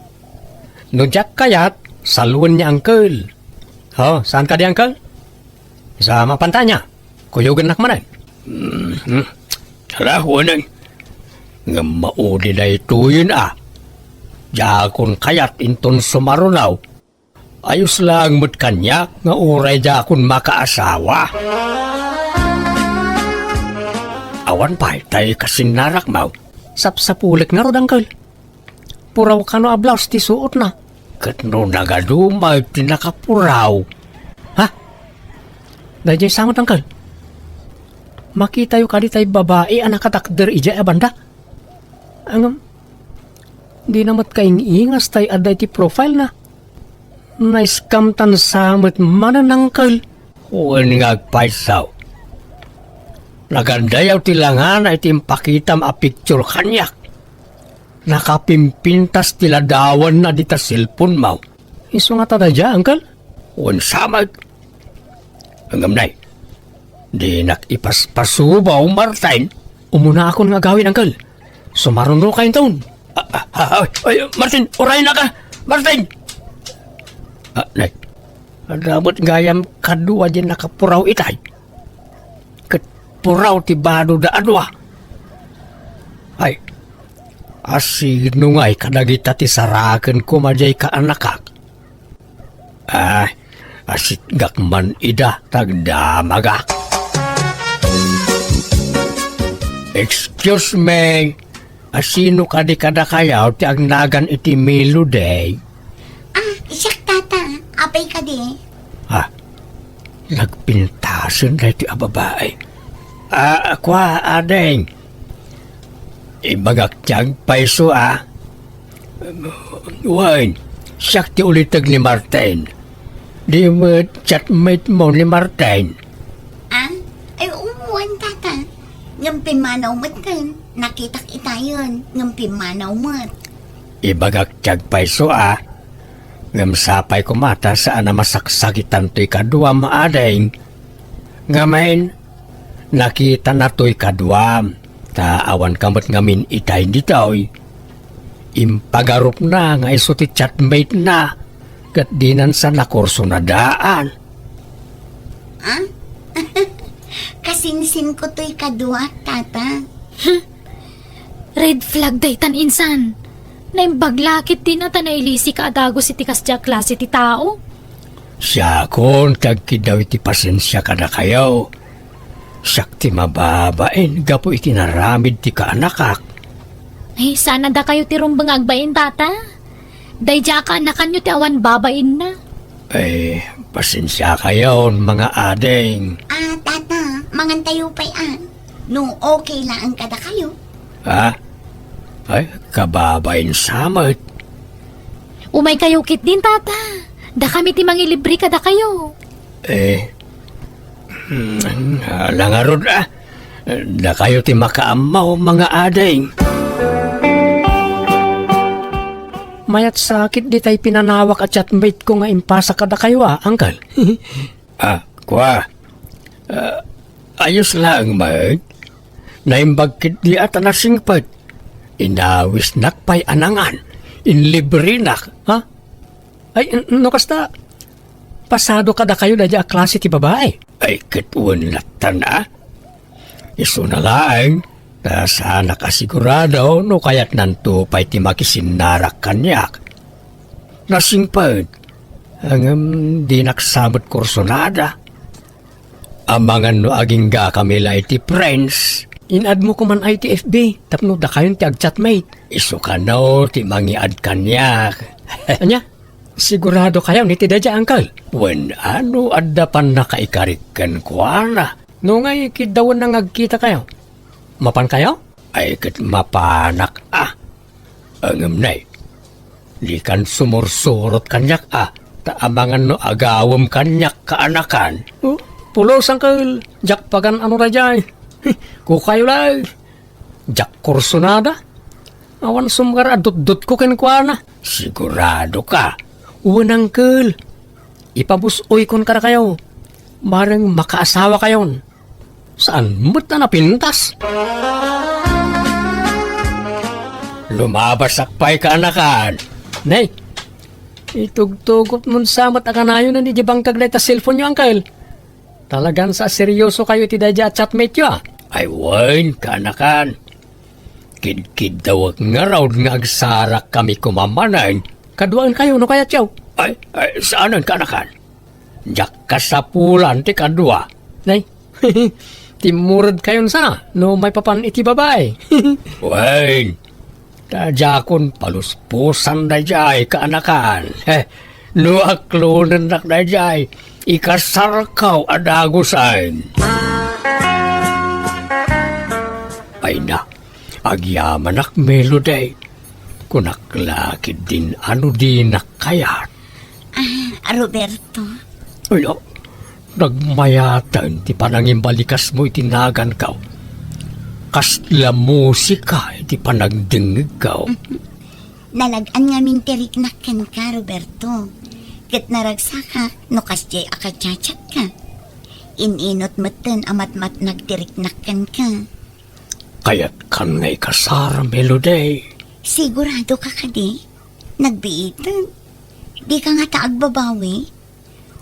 No jak kayat, saluan niya, Uncle. Saan ka di, Uncle? Sa mapantanya. Kuyugan nakmanan. Talahuanan. Nga maudi na ituyin Jakon kayat inton sumarunaw. Ayos lang mo't kanyak nga uray jakon makaasawa. Awan pa, tayo kasinarak mau. Sapsapulik nga rod, Uncle. Puraw ka no ablaws ti suot na. Kat no nagadumay ti nakapuraw. Ha? Dahil sangot, Uncle. Makita yu kadi tayo babae anak katakder ija abanda. Angam, di namat kaing ingas tayo aday ti profile na. Na-scam tan samot manan, Uncle. Uwan nga agpaisaw. Nagandayaw tilangan ay timpakitam a picture kanyak. Nakapimpintas tiladawan na dita cellphone mo. Iso nga tada dya, Uncle? Uwan samag. Hanggang nay, di nakipaspasubaw, Martin. Umuna ako nga gawin, Uncle. Sumaruno kayo taon. Martin, oray na ka! Martin! Nay, adamot gayam kadua dyan nakapuraw itay. Puraw ti bado da adwa. Ay, asigno nga'y kadagita ti saraken ko majay ka anakak. Asit gakman ida tagdamagak. Excuse me, asino ka di kada kayaw ti agnagan iti Milo day? Siyak tata, apay ka di. Nagpintasan na iti ababae. Kwa adeng. Ibagak tiyag paiso Wine, siyak ti ulitag ni Martin. Di mo chatmate mo ni Martin. Ay umuwan tata. Ngampin manaw mo tan. Nakitak itayon. Ngampin manaw mo. Ibagak tiyag paiso Ngamsapay ko mata saan na masaksakitan to'y kadwa maadeng. Ngamain, nakita na to'y kadwa. Taawan kamot ngamin itay dito'y. Impagarup na nga iso ti chatmate na. Kat dinan sa nakurso na daan. Kasinsin ko to'y kadwa, tata. Red flag daytan insan. Naimbaglakit din na tanailisi ka adago si tikas dya klase ti tao. Siya kon tagkidaw iti pasensya ka na kayo. Siyak ti mababain, gapo iti naramid ti kaanakak. Ay, sana da kayo ti rumbang agbain tata. Day dya ka anakan nyo ti awan babain na. Pasensya kayo, mga adeng. Tata, mangantayo pa'y No, okay lang kada kayo. Kababain samot. Umay kayo kit din tata. Da kami ti mangilibre kada kayo. Langarod da kayo ti makaamaw, mga adeng. Mayat sakit di tayo pinanawak at chatmate ko nga impasa kada kayo uncle. Kwa. Ayos lang, mag. Naimbagkit di at nasingpad. Inawis nakpay anangan. Inlibre nak. No kasta. Pasado kada kayo na dya klase ti babae. Ay katuan latan Iso na lang. Sana kasigurado no kaya't nanto pa'y ti makisinarak kanyak. Nasingpad. Ang di naksamot kursonada. Amangan no aging ga kami iti friends. In-add mo ko man ay ti FB. Tapno da kayon ti ag-chatmate. Iso ka no, ti mangi-add kanyak. Anya? Sigurado kayo ni ti dadya, uncle. When ano adda pan nakaikarikan ko na. No ngay kidawan nang agkita kayo. Mapan kayo? Ay kat mapanak Angam nay. Di kan sumursurot kanyak Taamangan no agawam kanyak kaanakan. Pulos, uncle. Jakpagan ano rajay. Kukayo lang. Jak kursonada. Awan sumgar adut-dut ko kinkwana. Sigurado ka. Uwan, uncle. Ipabusoy kon ka na kayo. Marang makaasawa kayon. Saan mo't na napintas? Lumabas akpay ka anakan. Nay, itugtugot mun samat akanayo na ni Jibang kaglay ta cellphone nyo, uncle. Talagang sa seryoso kayo ti dadya at chatmate nyo Ay wain ka anakan. Kid-kid daw nga raw nga agsarak kami kumamanan. Kaduan kayo no kaya tiyaw. Ay saanan ka anakan? Diyak kasapulan ti kadua. Nay, timurad kayon sana no may papan iti babae. Wain, tajakon paluspusan na jay ka anakan. No aklonan nak na jay, ikasarkaw adagusan. Ay na, agyaman ak melody. Kunaklakid din ano din nakayat. Roberto. Ay, nagmayatan ti panangimbalikas mo itinagan ka. Kasla musika iti panagdingig ka. Nalagaan nga mintirik na ken ka, Roberto. Kat naragsaka, no kasjay akachachat ka. Ininot matan amat-mat nagtirik na ken ka. Kaya't kan ngay kasara melody. Sigurado ka kadi? Nagbiitan? Di ka nga taagbabawi?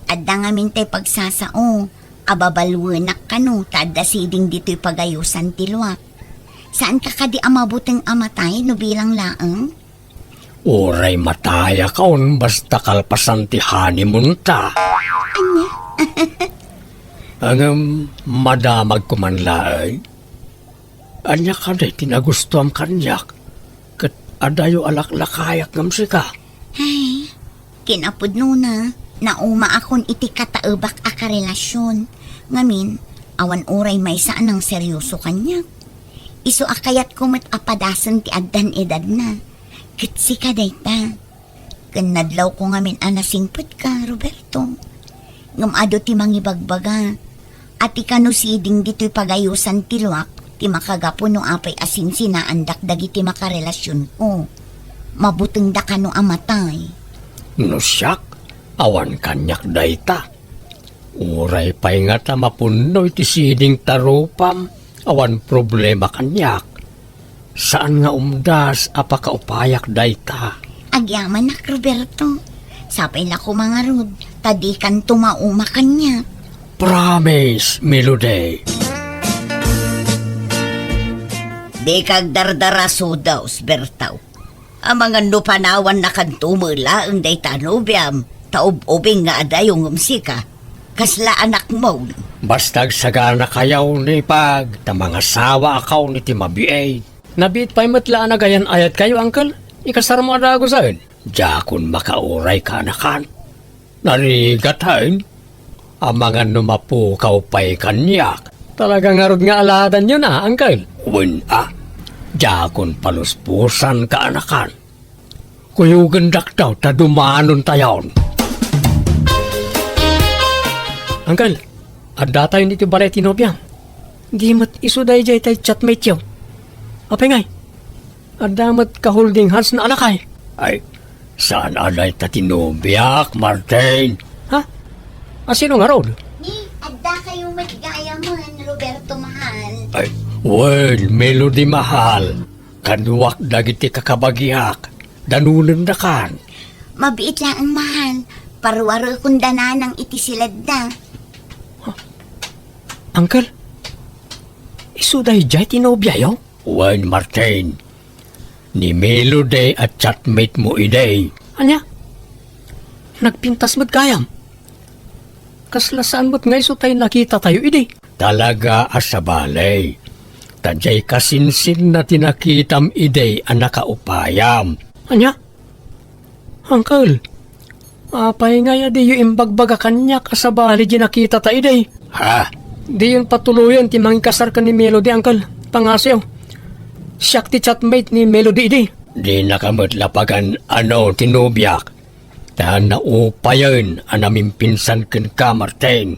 Adda nga mintay pagsasao. Ababalwenak ka no, taadda siding dito'y pagayusan tilwak. Saan ka kadi amabuteng amatay no bilang laang? Uray mataya kaon basta kalpasan ti honeymoon ta. Ang madamag kumanlaay. Anya ka day tinagusto am kanyak. Kat adayo alaklakayak ngam sika. Ay, kinapod na. Nauma akon iti kataubak a karelasyon. Ngamin, awan oray may saan ang seryoso kanya. Iso akayat kumat apadasan ti addan edad na. Kitsi ka dayta. Kanadlaw ko ngamin anasingput ka, Roberto. Ngamado ti mangibagbaga. At ikano siding dito'y pagayusan tiluak, ti makagapo no apay asin sinaandak dagiti makarelasyon ko. Mabuteng da ka no amatay. No siyak, awan kanyak dayta. Uray pa'y nga ta mapuno iti siding tarupam, awan problema kanyak. Saan nga umdas apakaupayak dayta? Agyaman nak, Roberto. Sapay la ko mga rod, tadi kan tumauma kanya. Promise, Melody. Di kag dardaraso daw, Bertaw. Ang mga nupanawan na kan tumula ang day tanubiam, taub-ubing nga adayong umsika. Kasla anak mo. Bastag sagana kayaw ni pag, ta mga sawa akaw ni ti mabiay. Nabit pa'y matlaan na gayan ayat kayo, Uncle. Ikasar mo adago sa'in. Jakun makauray ka anakan. Narigathain. Ang mga numapukaw pa'y kanyak. Talagang harod nga aladan yun Uncle. Win Jakun paluspusan ka anakan. Kuyugan daktaw ta dumanon tayon. Uncle, adda tayo nito balay tinobyan. Di mat iso day jay tay chatmate yaw. Apay ngay, adda mat ka-holding hands na alakay. Ay, saan aday ta tinobyak, Martin? Ha? Asino nga rod? Ni, adda kayo maggayaman, Roberto Mahal. Ay, well, Melody mahal. Kanuwak dagiti kakabagyak. Danunan na kan. Mabiit lang ang mahal. Parwaro kung dananang iti silad na. Uncle, iso day jay tinobya yaw? Wen, Martin. Ni Melody at chatmate mo iday. Anya? Nagpintas mo't kayam. Kasla saan mo't nga iso tayo nakita tayo iday? Talaga asabalay. Tadjay kasinsin na tinakitam iday ang nakaupayam. Anya? Uncle, apay nga ya di yung imbagbaga kanya kasabali di nakita tayo iday. Ha? Di yun patuluyan ti mangikasar ka ni Melody, Uncle. Pangasyaw. Siyak ti chatmate ni Melody iday. Di nakamutlapagan ano tinubyak. Tahan na upayan ang naming pinsan ken ka, Martin.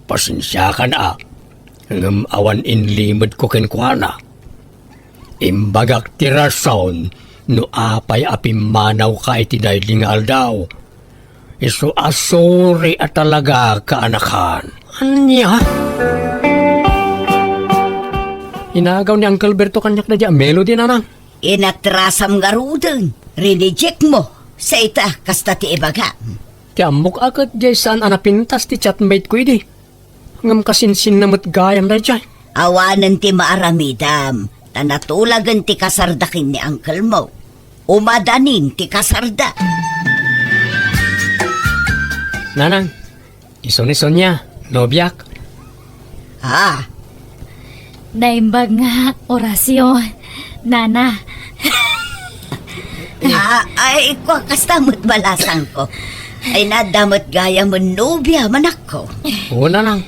Pasensya ka na. Ngam awan inlimod ko ken kuana. Imbagak ti rason no apay apimanaw ka iti daylingal daw. Iso asuri at talaga kaanakan. Anya? Inagaw ni Uncle Berto kanyak na dyan, Melody na nang. Inatrasam nga rudeng. Rineject mo. Sa ita, kasta ti ibaga. Ti amok agad dyan saan anapintas ti chatmate ko idi. Ngam kasinsin namot gayam na dyan. Awanan ti maaramidam. Tanatulagan ti kasardakin ni Uncle mo. Umadanin ti kasarda. Nanang, ison-ison niya, nobyak. Naimbag nga, orasyon. Nana, Ay, kwa kastamot balasang ko. Ay nadamot gaya mo nobya manak ko. Una lang.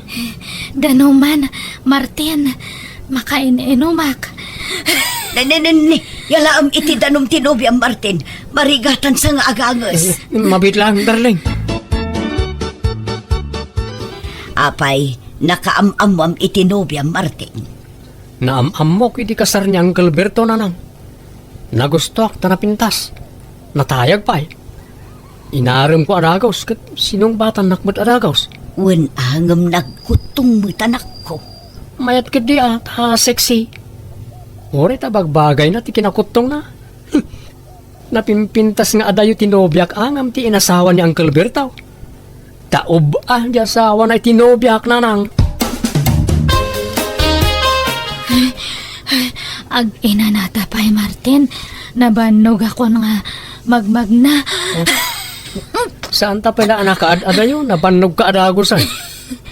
danuman, Martin, makain-inumak. Ni, yalaam iti danom tinobya Martin. Marigatan sa nga agangos. Mabit lang, darling. Apay, nakaamamam iti nobya Martin. Naamamok iti kasar ni Uncle Berto nanang. Nagustok, tanapintas. Natayag pa eh. Inaram ko aragos, kat sinong batan nakmat aragos? Wen angam nagkutong mutanak ko. Mayat ka di at sexy. Ori tabagbagay na ti kinakutong na. Napimpintas nga adayo tinobyak angam ti inasawa ni Uncle Berto. Taob di asawa na tinobyak nanang. Ag ina natapay, Martin. nabanog ako nga magmag na. Saan ta pala anak kaad-ada yun? Nabanog ka adagosan.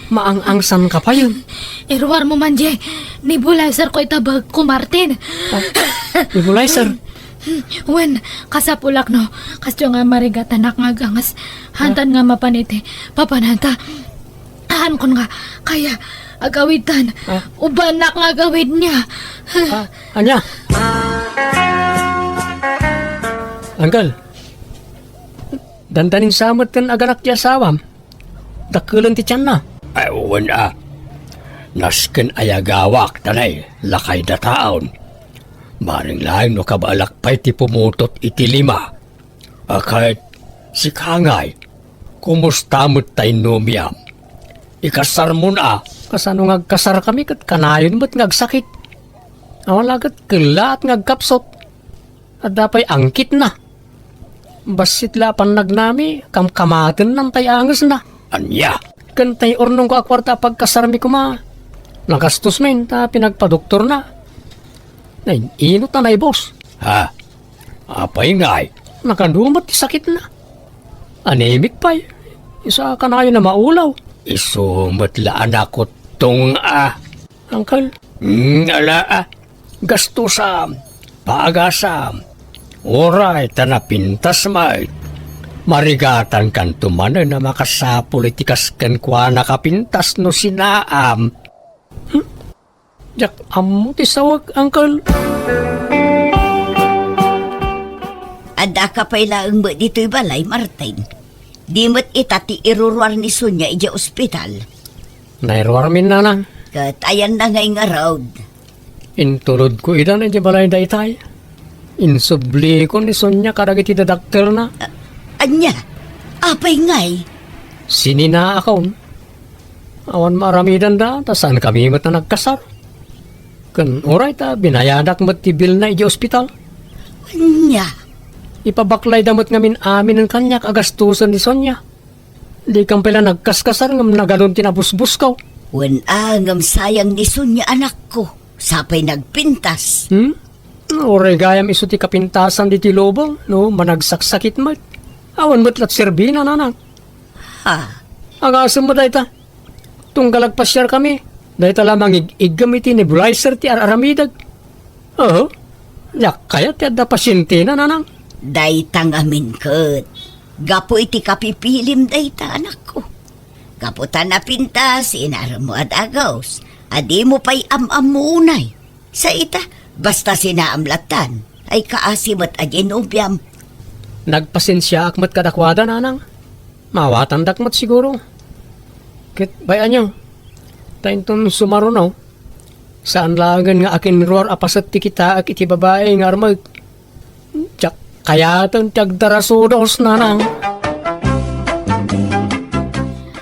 Maang-angsan ka pa yun. Irwar mo man, Jay. Nebulizer ko itabag ko, Martin. Nebulizer. Wen, kasapulak no. Kasyo nga marigatanak nga gangas. Hantan nga mapaniti. Papananta. Ahan ko nga. Kaya, agawitan. Ubanak nga agawid niya. Anya? Anggal. Dandaning samot kan aganak ti asawam. Dakulan ti tiyan na. Ay, wala. Nasken ayagawak tanay. Lakay da taon. Maring laing no kabalakpay ti pumutot iti lima. Kahit si Kangay, kumusta mo't tayo numiyam? Ikasar mo na, kasano ngagkasar kami kat kanayon mo't ngagsakit. Awalagat kila at ngagkapsot. At dapay angkit na. Basit lapan nagnami, kamkamaten ng tayangas na. Anya, kantay ornong ko akwarta pagkasarmi ko ma. Nagastos men, ta pinagpadoktor na. Nay, inot na boss. Ha? Apay ngay. Nakandumot ti sakit na. Anemic pa. Isa ka na na maulaw. Isumot laan ako tong Angkal. Gasto sa paagasa. Oray, tanapintas may. Marigatan kan tumanan na makasapolitikas kan kwa nakapintas no sinaam. Jak amo ti sawag, Angkal. Ada ka pa ilaang mo dito'y balay, Martin. Di mo't itati irurwar ni Sonya ija ospital. Nairwarmin na lang. Kat ayan na ngay nga road. Inturod ko idan iti balay da itay. Insubli ko ni Sonya karagiti da dakter na. Anya, apay ngay. Sinina akon. Awan maramidan da, tasan kami mat na nagkasar. Kan oray ta, binayadak mat ti bil na iti ospital. Anya, Ipabaklay damot ngamin amin ng kanyak agastusan ni Sonya. Di kang pala nagkaskasar ngam nagadon tinabusbus ka. wan angam sayang ni Sonya anak ko. Sapay nagpintas. Oray gayam iso ti kapintasan di ti lobo, no, managsaksakit mat. Awan mo't lat serbina nanang. Ha, Agasam mo dahi ta. Tunggalag pasyar kami. Dahi ta lamang igam iti nebulizer ti araramidag. Oo. Yak kaya ti adda pasyente na nanang. daytang amin kat. Gapo iti kapipilim dayta anak ko. Gapo ta napintas, inaram mo at agaws. Adi mo pa'y am-amunay. Sa ita, basta sinaamlatan, ay kaasim at aginubyam. Nagpasensya akmat kadakwada nanang. Mawatan dakmat siguro. Kit bayan nyo. Tainton sumarunaw. Saan lagan nga akin ruar apasat ti kita ak iti babae nga armag. Tsak kayatan tiyagdarasudos nanang.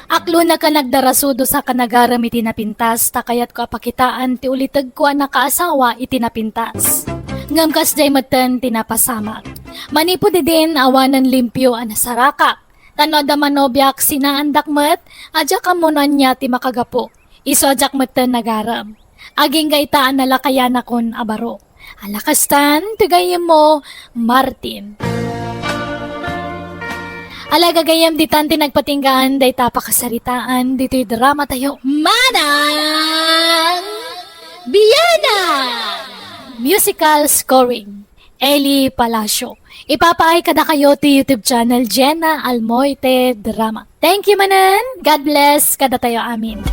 Aklo na ka nagdarasudo sa kanagaram iti napintas, takayat ko apakitaan ti ulitag ko ang nakaasawa iti napintas. Ngam kas jay matan tinapasamak. Manipo di din awanan limpyo ang nasarakak. Tano da manobyak sinaandak mat, adya kamunan niya ti makagapo. Iso adyak matan nagaram. Aging gaitaan na lakayan akon abaro. Alakastan, tigayem mo, Martin. Alagagayam ditan tinagpatinggaan, day tapakasaritaan, dito'y drama tayo, Manang Biyana! Musical scoring, Eli Palacio. Ipapaay kada kayo ti YouTube channel, Jenna Almoite Drama. Thank you, Manan! God bless kada tayo amin.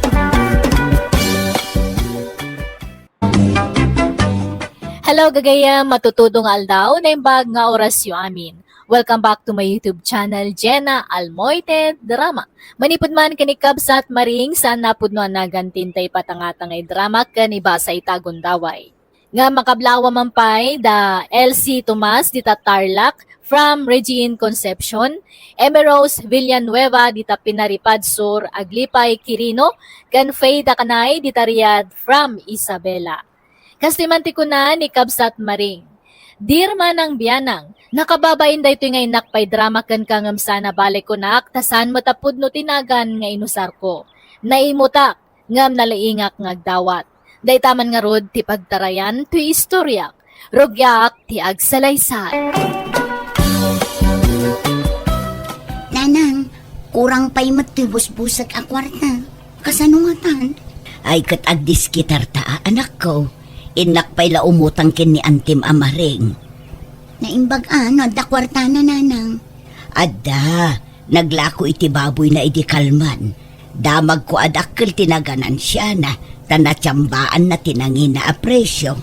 Hello, gagayam, matutudong aldaw na imbag nga orasyo amin. Welcome back to my YouTube channel, Jenna Almoite Drama. Manipod man kanikabsat maring saan napud no nagantintay patangatangay drama kanibasa itagundaway. Nga makablawa mampay da LC Tomas dita Tarlac from Regine Concepcion, Emerose Villanueva dita Pinaripad Sur Aglipay Quirino, kan Faye da Kanay dita Riyadh from Isabela. Kastimanti ko na ni Kabsat Maring. Dear Manang Biyanang, nakababain da ito ngay nakpay drama kan kangam sana balik ko nak, tasan matapud no tinagan nga inusar ko. Naimutak, ngam nalaingak ngagdawat. Day taman nga rod ti pagtarayan, ti istoryak. Rugyak ti agsalaysay. Nanang, kurang pa'y matibus-busag ang kwarta. Kasanungatan. Ay kat agdiskitar ta, anak ko. Inak pa'y laumutang kin ni Antim Amaring. Naimbag da kwarta na nanang. Adda, naglako iti baboy na idi kalman. Damag ko adakkel tinaganan siya na tanatsambaan na tinangin na apresyo.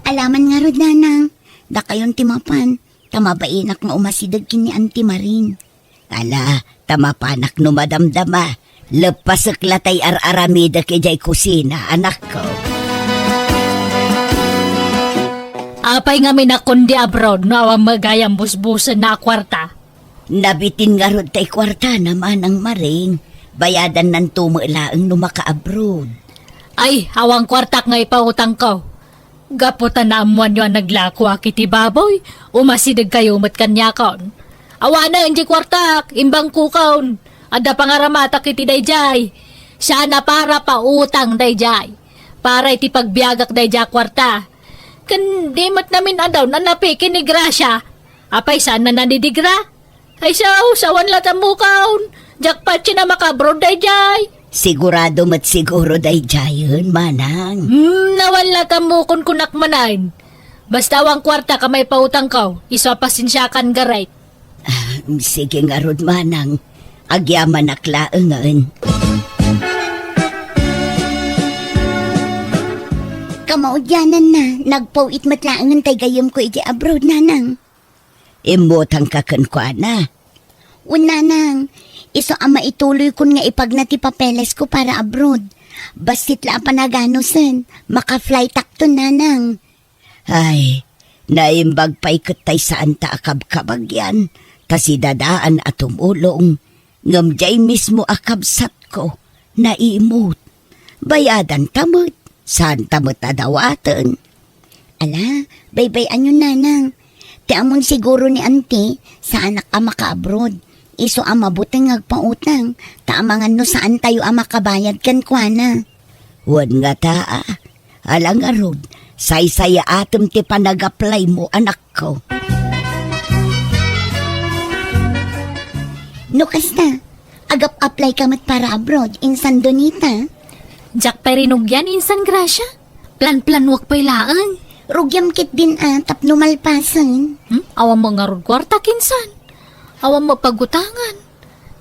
Alaman nga rod nanang, da kayon timapan, tamabainak nga umasidag kin ni Auntie Marin. Ala, tamapanak no madamdama, lepasak latay ar-aramida kejay kusina, anak ko. Apay nga minakundi abroad no awang magayang busbusan na kwarta. Nabitin nga rod tay kwarta naman ang Maring, bayadan ng tumulaang no maka-abroad. Ay, awang kwartak nga ipautang ko. Gaputan na amuan nyo ang naglakwa kiti baboy, umasidag kayo mat kanyakon. Awa na hindi kwartak, imbang kukaon. Ada pangaramata kiti dayjay. Siya na para pa utang dayjay. Para iti pagbiagak dayjay kwarta. Kandi mat namin adaw na napikin ni Gracia. Apay saan na nanidigra? Ay sawan latang mukaon. Jakpat siya na makabrod dayjay. Sigurado mat siguro dayjayon, manang. Nawala ka mo kung kunakmanain. Basta awang kwarta ka may pautang ka, isapasin siya kan garay. Sige nga rod, manang. Agyaman aklaangan. Kamaudyanan na, nagpauit matlaangan tay gayam ko iti abroad, nanang. Imotang kakenkwana. Nanang, iso ama ituloy kun nga ipag ti papeles ko para abroad. Basit la panaganosen, maka-fly takto nanang. Ay, naimbag pa'y katay saan ta akab-kabag yan, kasi dadaan at tumulong. Ngamjay mismo akabsat ko, naimot. Bayadan tamot, saan tamot adawatan. Ala, baybayan yun nanang. Ti amon siguro ni auntie, sa anak ka maka-abroad. Iso ang mabuting ngagpautang, taamangan no saan tayo ang makabayad kan kwana. Wan nga taa, alang arod, say-saya atom ti panag-apply mo, anak ko. No kasta, agap-apply ka mat para abroad, insan donita. Jak pa rinugyan insan Gracia. Plan-plan wak pa'y laang. Rugyam kit din tapno malpasan. Awang mga rod kwarta kinsan. Awang mapagutangan.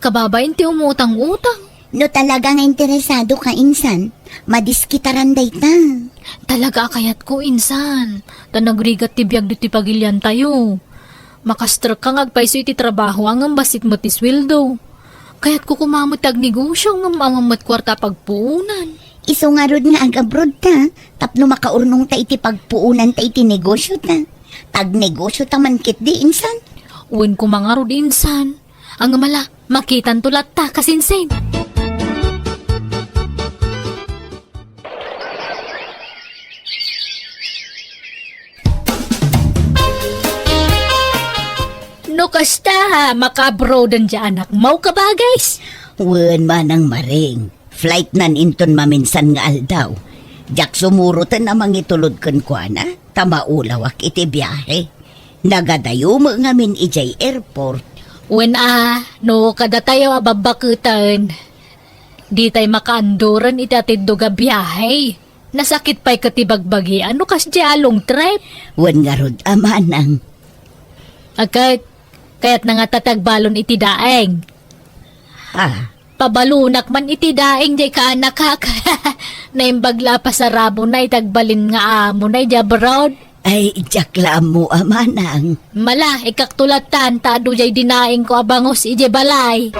Kababayin ti umutang-utang. No talaga nga interesado ka, insan, madiskitaran day ta. Talaga kayat ko insan. Tanagrigat ti biyag ti pagilyan tayo. Makastrak ka ngagpaiso iti trabaho ang basit mo ti sweldo. Kayat ko kumamot tag negosyo ng mamamat kwarta pagpuunan. Iso nga rod nga ag-abroad ta, tapno makaurnong ta iti pagpuunan ta iti negosyo ta. Tag negosyo ta man kit di, insan. Uwin ko mga rod insan. Ang mala, makitan tulat ta kasinsin. No kasta, makabrodan dyan anak mau ka ba guys? Wen manang Maring, flight nan inton maminsan nga aldaw. Jak sumurutan namang itulod kan kuana, tamaulawak iti biyahe. Nagadayo mo ngamin ijay airport. When no kada tayo ababakutan. Di tayo makaanduran itatid ga biyahe. Nasakit pa'y katibagbagi, ano kas along trip? Wen nga rod amanang. Kaya't nga tatagbalon iti daeng. Ha? Pabalunak man iti daeng jay ka anak ha. Naimbagla pa sa rabo na itagbalin nga amo na ijabrod. Ay, jakla mo amanang. Mala, ikaktulatan tado jay dinaing ko abangos ije balay.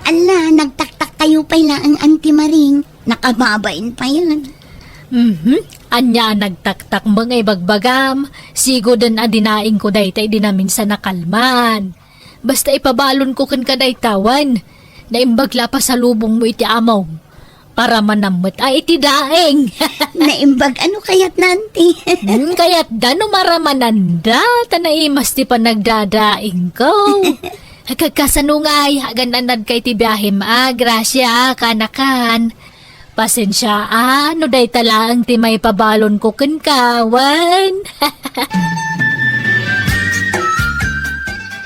Ala, nagtaktak kayo pala ang Auntie Maring. Nakamabain pa yan. Anya nagtaktak mga ibagbagam. Sigo din adinaing ko daytay dinamin sa nakalman. Basta ipabalon ko kan kadaytawan. Naimbagla pa sa lubong mo iti amaw. Para manamot ay iti daeng. Naimbag ano kayat nanti? Kaya't dano maramananda. Tanaimas ti pa nagdadaing ko. Kagkasanungay, hagananad kay ti biyahe Gracia, kanakan. Pasensya, no day tala ang ti may pabalon ko kawan.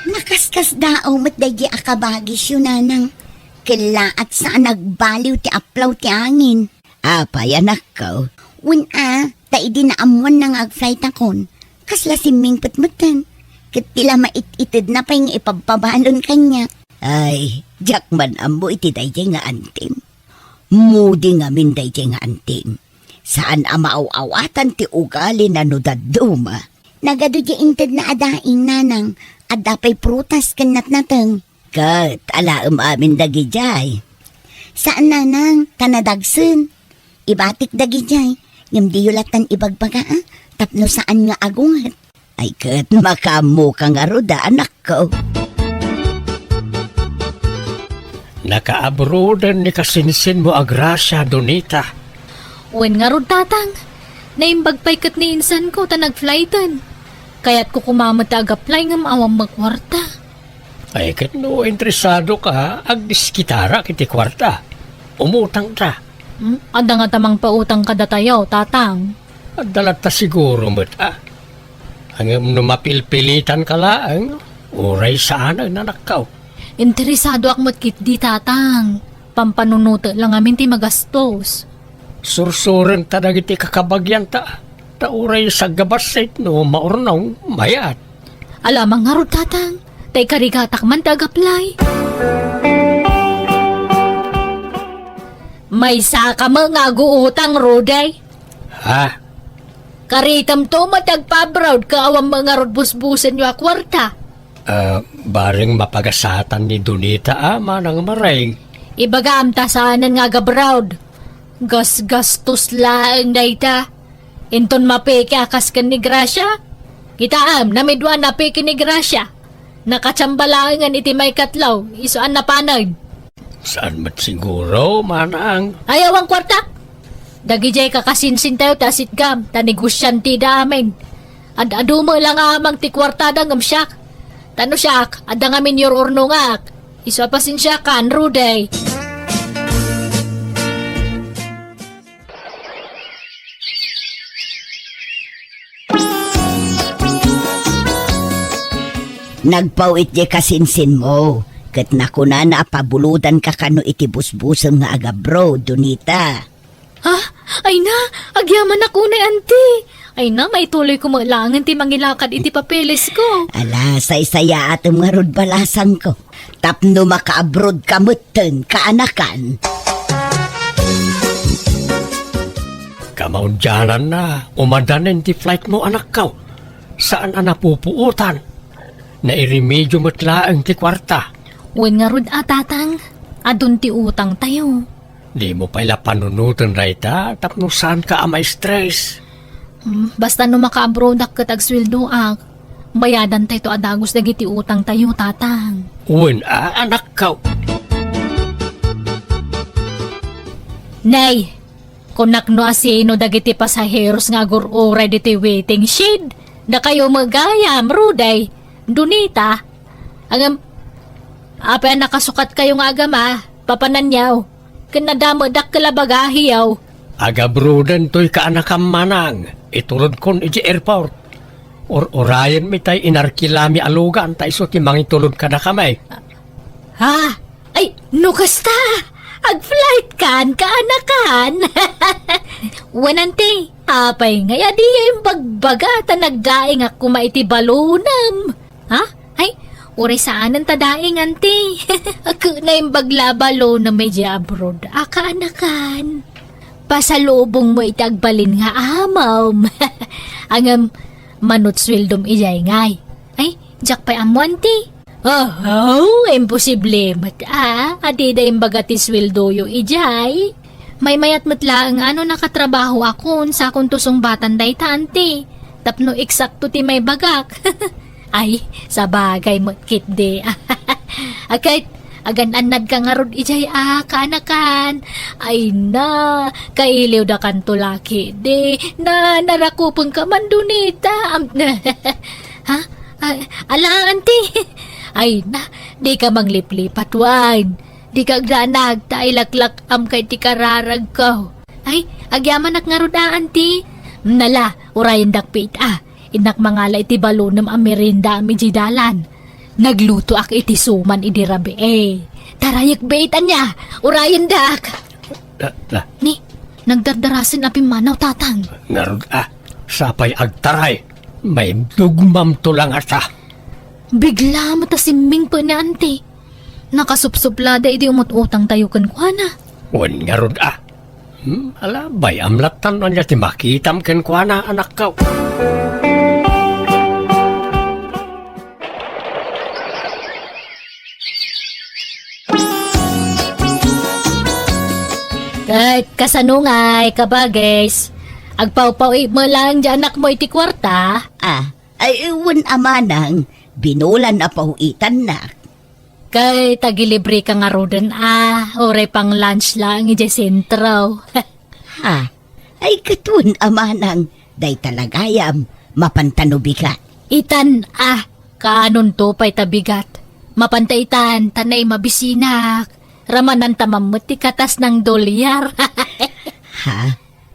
Nakaskas dao matdagi akabagis yun nanang. Kila at saan nagbaliw ti aplaw ti angin. Apay anak ko. Ta'i di naamuan nang ag-flight akon. Kasla siming patmutan. Kat tila mait-itid na pa yung ipagpabalon kanya. Ay, jakman ambo iti dayjay nga antim. Mudi nga min dayjay nga antim. Saan amaaw-awatan ti ugali na nudaduma. Nagado di inted na adaing nanang. Adapay prutas kanat nateng. Kat, alaam amin dagi jay. Saan nanang? Kanadagsen. Ibatik dagi jay. Ngam di yulatan ibagbaga tapno saan nga agungat. Ay kat, makamu ka nga roda anak ko. Nakaabrodan ni kasinsin mo agrasya, Donita. Wen nga rod tatang, naimbag pa'y kat ni insan ko ta nag-flightan. Kaya't ko kumamat ag-apply nga maawang magkwarta. Ay, kat no interesado ka, agdiskitara kiti kwarta. Umutang ta. Ada nga tamang pautang kada tayo, tatang. At dalat ta siguro mo't Hanggang numapilpilitan ka lang, uray saan ang nanakaw. Interesado ak mo't kit di tatang. Pampanunuto lang amin ti magastos. Sursuren ta dagiti kakabagyan ta. Tauray sa gabasit no maurnong mayat. Alamang nga rod tatang, tay karigatak man tag-apply. May saka mga guutang roday. Ha? Karitam to matagpabrowd ka awang mga rod busbusan nyo akwarta. Baring mapagasatan ni Donita manang maring. Ibagaam ta saanan nga gabrowd. Gastos laang dayta. Inton mapeke akas kan ni Gracia. Kitaam, namidwan na peke ni Gracia. Nakatsambalangan iti may katlaw, isuan na panag. Saan mat siguro, manang? Ayaw ang kwarta. Dagijay kakasinsin tayo tasit gam, tanegosyan ti damin. Adu mo lang amang ti kwartada ngam siyak. Tano siyak, adang amin yor ornongak. Isu pa sin siya kan, Ruday. Nagpawit di kasinsin mo. Kat nakuna na pabuludan ka kano iti busbusang nga agabro, Donita. Ha? Ay na, agyaman ako na auntie. Ay na, may tuloy ko malangan ti mangilakad iti papeles ko. Ala, say-saya atom nga rod balasan ko. Tapno maka-abroad ka mutten, kaanakan. Kamaudyanan na, umadanin ti flight mo anak ka. Saan ang napupuutan? Nairemedyo matlaang ti kwarta. Wen nga rod tatang, adun ti utang tayo. Di mo pala panunutan rayta, tapno saan ka amay stress. Basta no maka-abroad ak kat agsweldo ak, bayadan tayo to adagos dagiti utang tayo, tatang. Uwan anak ka. Nay, kunak no asino dagiti pasaheros nga guro diti waiting shed. Na kayo magayam, Ruday, Donita. Agam, apa nakasukat kayo nga agama, papananyaw. Kanadamodak kalabagahiyaw. Agabrudan to'y kaanakam manang. Iturod kon iti airport. Orayan mi tay inarkilami alugan tay so ti mangitulod ka na kamay. Ha? Ay, nukasta! Ag-flight kan, kaanakan! Wanante, apay ngaya di yung bagbagata nagdaing ako maiti balunam. Ha? Ay, uri saan ang tadaing, ante? Ako na yung baglabalo na may abroad. Kaanakan. Pasalubong mo itagbalin nga amaw. Ang manutswildom ijay ngay. Ay, jak pa amuanti. Oh, imposible. Adi da imbagati sweldo yung ijay. May mayat matlaang ano nakatrabaho akon sa akong tusong batan day tanti. Tapno eksakto ti may bagak. Ay, sa bagay mo kit de. Akait, agan-anad ka nga rod ijay kaanakan. Ay na, kailiw da kan tulaki de. Na, narakupon ka man Donita. Ha? Ala, auntie. Ay na, di ka mangliplipat wan. Di kagdanag, ta ilaklak am kay ti kararag ko. Ay, agyaman ak nga rudaan ti. Nala, urayan dakpit Inak mangala iti balunam ang merinda mi jidalan. Nagluto ak iti suman iti rabi Tarayak baitan niya, urayan dak. Ni, nagdardarasin api manaw tatang. Ngarod sapay agtaray. May dugmam tulang asa. Bigla matasiming po ni auntie. Nakasupsuplada iti umut-utang tayo kan kuana. Wan ngarod ala, bay amlatan niya ti makitam ken kuana anak ka. Kahit kasanungay, kabagays. Agpawpaw mo lang dyan anak mo iti kwarta. Ay iwan amanang, binulan na pahuitan na. Kay tagilibre ka nga rodan oray pang lunch lang iti sentro. Ay katun amanang, day talagayam, mapantanubi ka. Itan kaanon to pa'y tabigat. Mapantaitan, tanay mabisinak. Ramanan tamamot ti katas ng dolyar.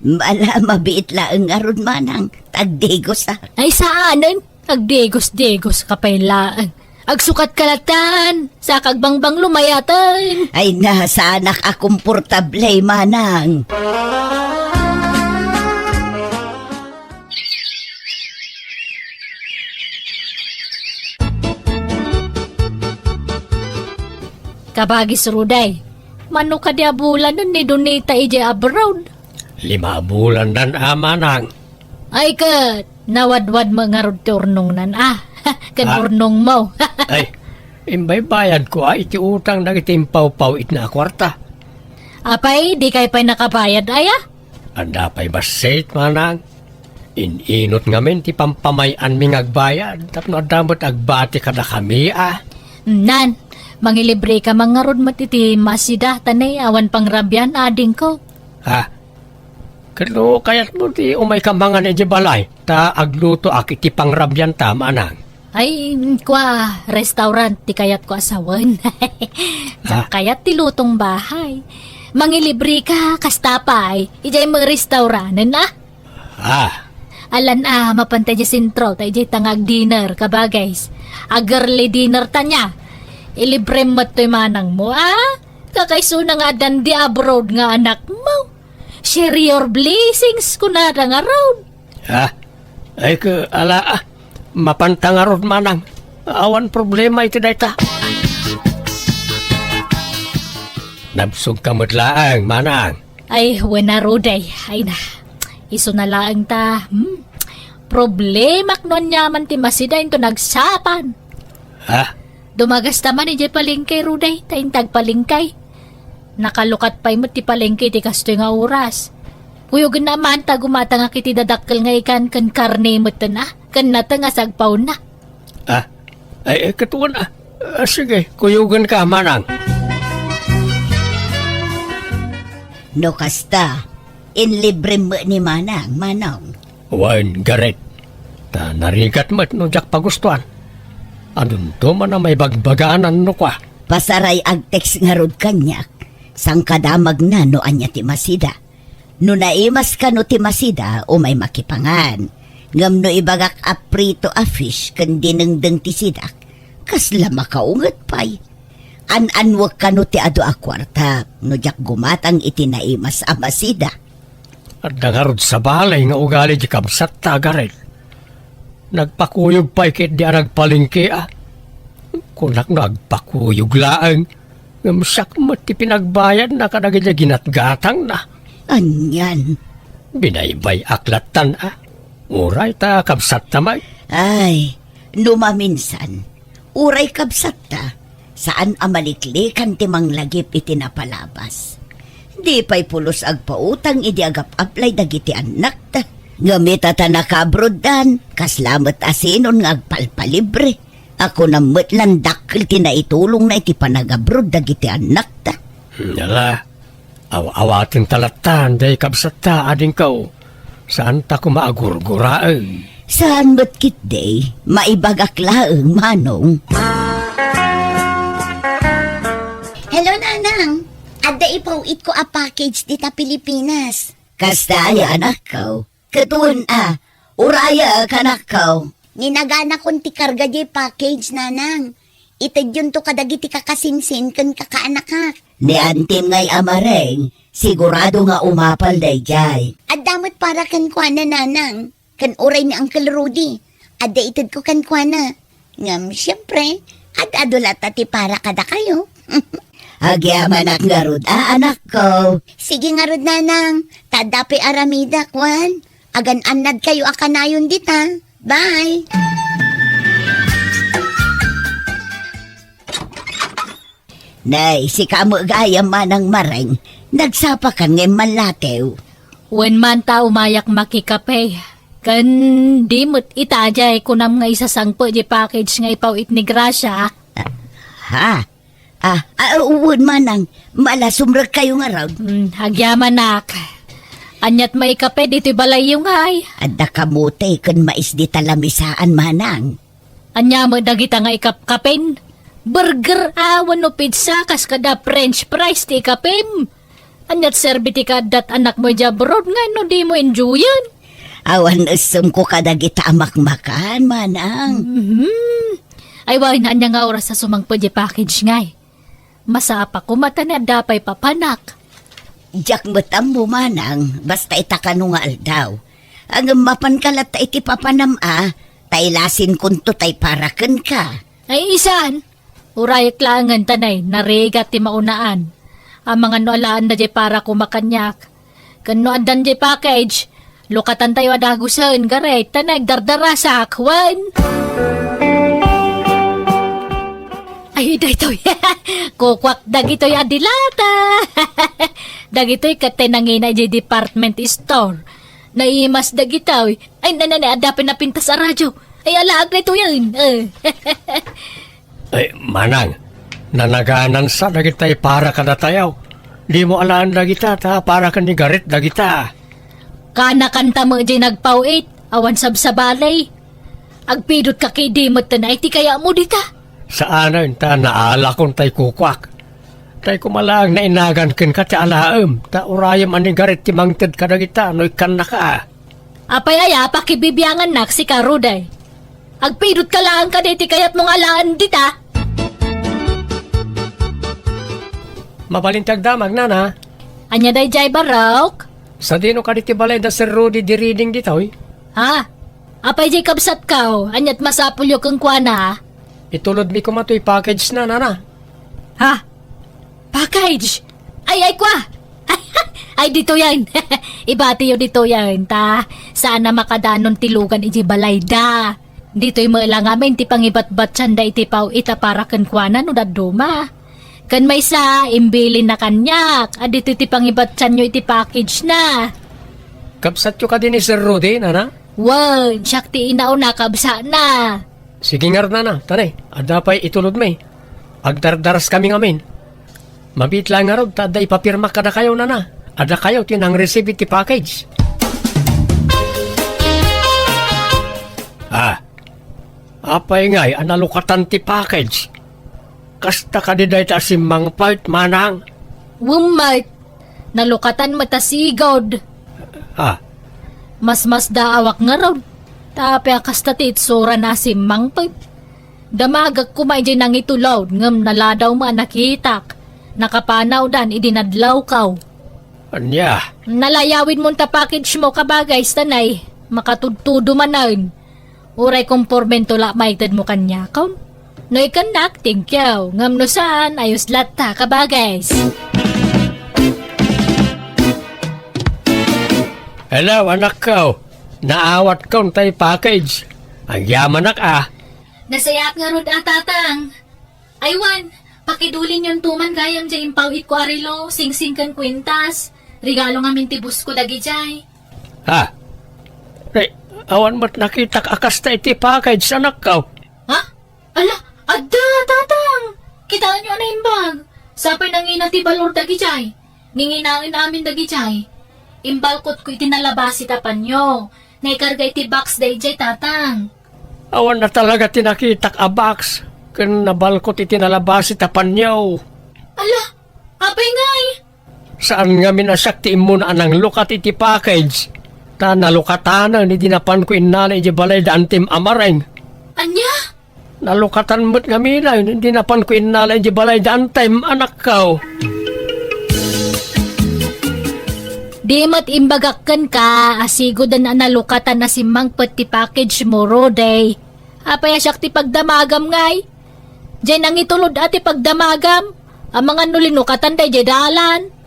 Mala mabiit laeng aron manang, tagdegos Ay saanan? Agdegos-degos ka pa'y laan. Agsukat kalatan, sa kagbangbang lumayatan. Ay nasa anak akomportable manang. Kabagis Ruday, mano ka di abulan nun ni Donita ije abroad. 5 bulan dan amanang. Ay kat, nawadwad mga ruturnong nan kanurnong mo. Ay, imbay bayad ko iti utang na itimpaw-paw it na kwarta. Apay, di kay pa'y nakabayad aya? Anda pa'y basit manang. Ininot ngamin ti pampamayan ming agbayad. Tapno adamot agbati kada kami Nan, mangilibre ka mga rod matiti masida tanay awan pangrabyan ading ko. Kano kayat mo ti umay kamangan iti balay. Ta agluto ak iti pangrabyan ta manang. Ay, restaurant ti kayat ko asawan. Kayat ti lutong bahay. Mangilibre ka, kastapay. Ijay mga restauranten Alan mapantay di sentro, tayo ijay tangag dinner, kabagays. Agarly dinner tanya. Ilibre mo to'y manang mo, Kakaiso na nga dan di abroad nga anak mo. Share your blessings kunada nga road. Ay ka, mapantangarod manang. Awan problema iti dayta. Nabsog kamot laang, manang. Ay, wena roday. Ay na, iso na laang ta. Problemak nun nyaman ti masida into nagsapan. Dumagas taman iti palengke roday, tayin tagpalengkay. Nakalukat pa'y mo ti palengke ti kastoy nga oras. Kuyog naman ta gumata nga kiti dadakkel nga ikan kan karne mo kan nata nga sagpaw na. Ay katuan sige, kuyugan ka manang. No kasta, inlibre mo ni manang. Wan, garet. Ta narigat mo't no jak pagustuhan. Anun to man na may bagbagaanan no kwa. Pasaray ag text nga rod kanyak, sang kadamag na no anya ti masida. No naimas ka no ti masida o may makipangan. Ngam no ibagak aprito a fish kan dinengdeng ti sidak. Kasla makaungat pay. An-anwag ka no ti ado a kwarta. No jak gumatang iti naimas a masida. At nangarod sa balay nga ugali di kamsat ta garet. Nagpakuyog pa'y kit di aragpalingki Kunak nagpakuyog laang. Ngamsak mo ti pinagbayad na kadagay ginatgatang na. Anyan. Binaybay aklatan Uray ta kabsat tamay. Ay, numaminsan. Uray kabsat ta. Saan amaliklikan ti manglagip iti napalabas. Di pa'y pulos agpautang idi agap-aplay dagiti anak ta. Ngamit ta nakabrod dan. Kaslamat asinon nga agpalpalibre. Ako na matlandakil ti naitulong na iti panagabrod dagiti anak ta. Yala, awatin talatan day kabsat ta ading kau. Saan ta kumaagurguraan? Saan ba't kit day? Maibagak laeng manong. Hello, Nana. Ada ipawit ko a package dita Pilipinas. Kasta ay anak ko. Katun uraya kanak ko. Ninagana kong ti karga di package nanang. Itad yun to kadagiti kakasinsin kan kakaanak ka. Ni antim ngay amareng, sigurado nga umapal dayjay. At damot para kan kuana nanang. Kan oray ni Uncle Rudy. Ada itad ko kan kuana. Ngam siyempre, at adulata ti para kada kayo. Agyaman ak ngarud, anak ko. Sige nga rod nanang. Tadapi aramida kwan. Agan anad kayo akanayon dita. Bye! Nay, si kamo gaya manang mareng, nagsapakan ngay malatew. When man ta umayak makikape, kan di mo't itajay kunam nga isasangpo di package nga ipawit ni Gracia. Ha? Uwod manang, malasumrag kayo nga raw. Hagyaman nak. Anyat may kape dito balay yung ay. Adda kamote kun mais di talamisaan manang. Anya mo dagita nga ikapkapin. Burger awan no pizza kas kada french fries ti kapim. Anyat serbiti kadat anak mo jabrod nga no di mo enjoyan. Awan usum ko kadagita amak-makan manang. Ay wala na anya nga oras sa sumangpo di package ngay. Masapa ko mata na dapay papanak. Jak betambo manang, basta itakano nga aldaw. Ang mapankalat ta iti papanam taylasin kunto tay paraken ka. Ay isan. Uray klangan tanay, naregat ti maunaan. Ang mga noalaan na di para kumakanyak. Kano andan di package, lukatan tayo adagusan, garay, tanay, dardara sa akwan. Ay, daytoy, kukwak dagitoy adilata. Dagitoy katinangina di department store. Naimas dagitoy, ay nanay, adapin na pintas sa radyo. Ay, alaag na ito yan. Ay, manang, nanaganan sa dagitay para kada tayaw. Di mo alaan dagita ta para kan ni garit dagita. Kana kanta mo di nagpawit, awan sabsabalay. Agpidot ka kay di mo tanay, ti kaya mo dita. Saan na ta naala kong tay kukwak. Tay kumalang na inagan kin ka ti alaam. Ta urayam ani garit ti mangted ka dagita no ikan na ka. Apay aya, pakibibiyangan nak si Karuday. Agpidot ka lang ka di ti kayat mong alaan dita. Mabalintag damag nana. Anya day jay barok? Sa dino ka diti balay da Sir Rudy di reading ditoy. Ha? Apay jay kabsat ka, anyat masapulyo kang kuana. Itulod mi ko matoy package na nana. Ha? Package? Ay kwa! Ay dito yan. Ibati yun dito yan, ta. Sana makadanon tilugan iti balay da. Dito'y lang amin ti pangibat-bat sanda iti paw ita para kan kuana no daduma. Kan may sa imbilin na kanyak. Dito ti pangibat nyo iti package na. Kapsat yo ka din ni Sir Rudy nana. Wow, siyak ti inaw na kabsa na. Sige nga nana, tanay. Adapay itulod may. Agdardaras kami ngamin. Mabit lang nga rin, tada ipapirma ka na kayo nana. Ada kayo tinang receive iti package. Apay ngay, analukatan ti package. Kasta ka di dahi ta simang part, manang. Wumart, nalukatan matasigod. Mas daawak nga raw. Tapi akasta ti itsura na simang part. Damagag kumay di nang itulaw, ngam naladaw mo nakitak. Nakapanaw dan, idinadlaw kaw. Anya, Nalayawin mo ta package mo kabagay, stanay. Makatudtudo manan. Uray kompormento la maitad mo kanya, kaun. No ikanak, thank you. Ngam no saan, ayos lata kabagay. hello anak ko. Naawat ko tay package. Ang yaman nak Nasayak nga rod tatang. Aywan, pakidulin yung tuman gayam dyan impawit ko arilo, sing-sing kan kwintas. Regalo nga mintibus ko dagi jay. Awan mo't nakita akas ta iti package anak ko. Ha? Ala, adda, tatang. Kitaan nyo na yung bag. Sapay nang inati balor dagi jay. Ninginain namin dagi jay. Imbalkot ko itinalabasi tapan nyo. Naikarga iti box day jay, tatang. Awan na talaga tinakitak a box. Kan nabalkot itinalabas itapan niyo. Ala, apay ngay. Saan nga minasaktiin mo na anang lukat iti package? Ta nalukatanan ni dinapan ko inala iti balay daan tim amareng. Anya? Nalukatan mo't nga minay, hindi napan ko inala iti balay daan tim anak kao. Di mat imbagakkan ka, asigo dan na nalukatan na si Mang pati package mo, Rode. Apaya siya ti pagdamagam ngay. Diyan ang itulod ati pagdamagam. Ang mga nulinukatan day dalan.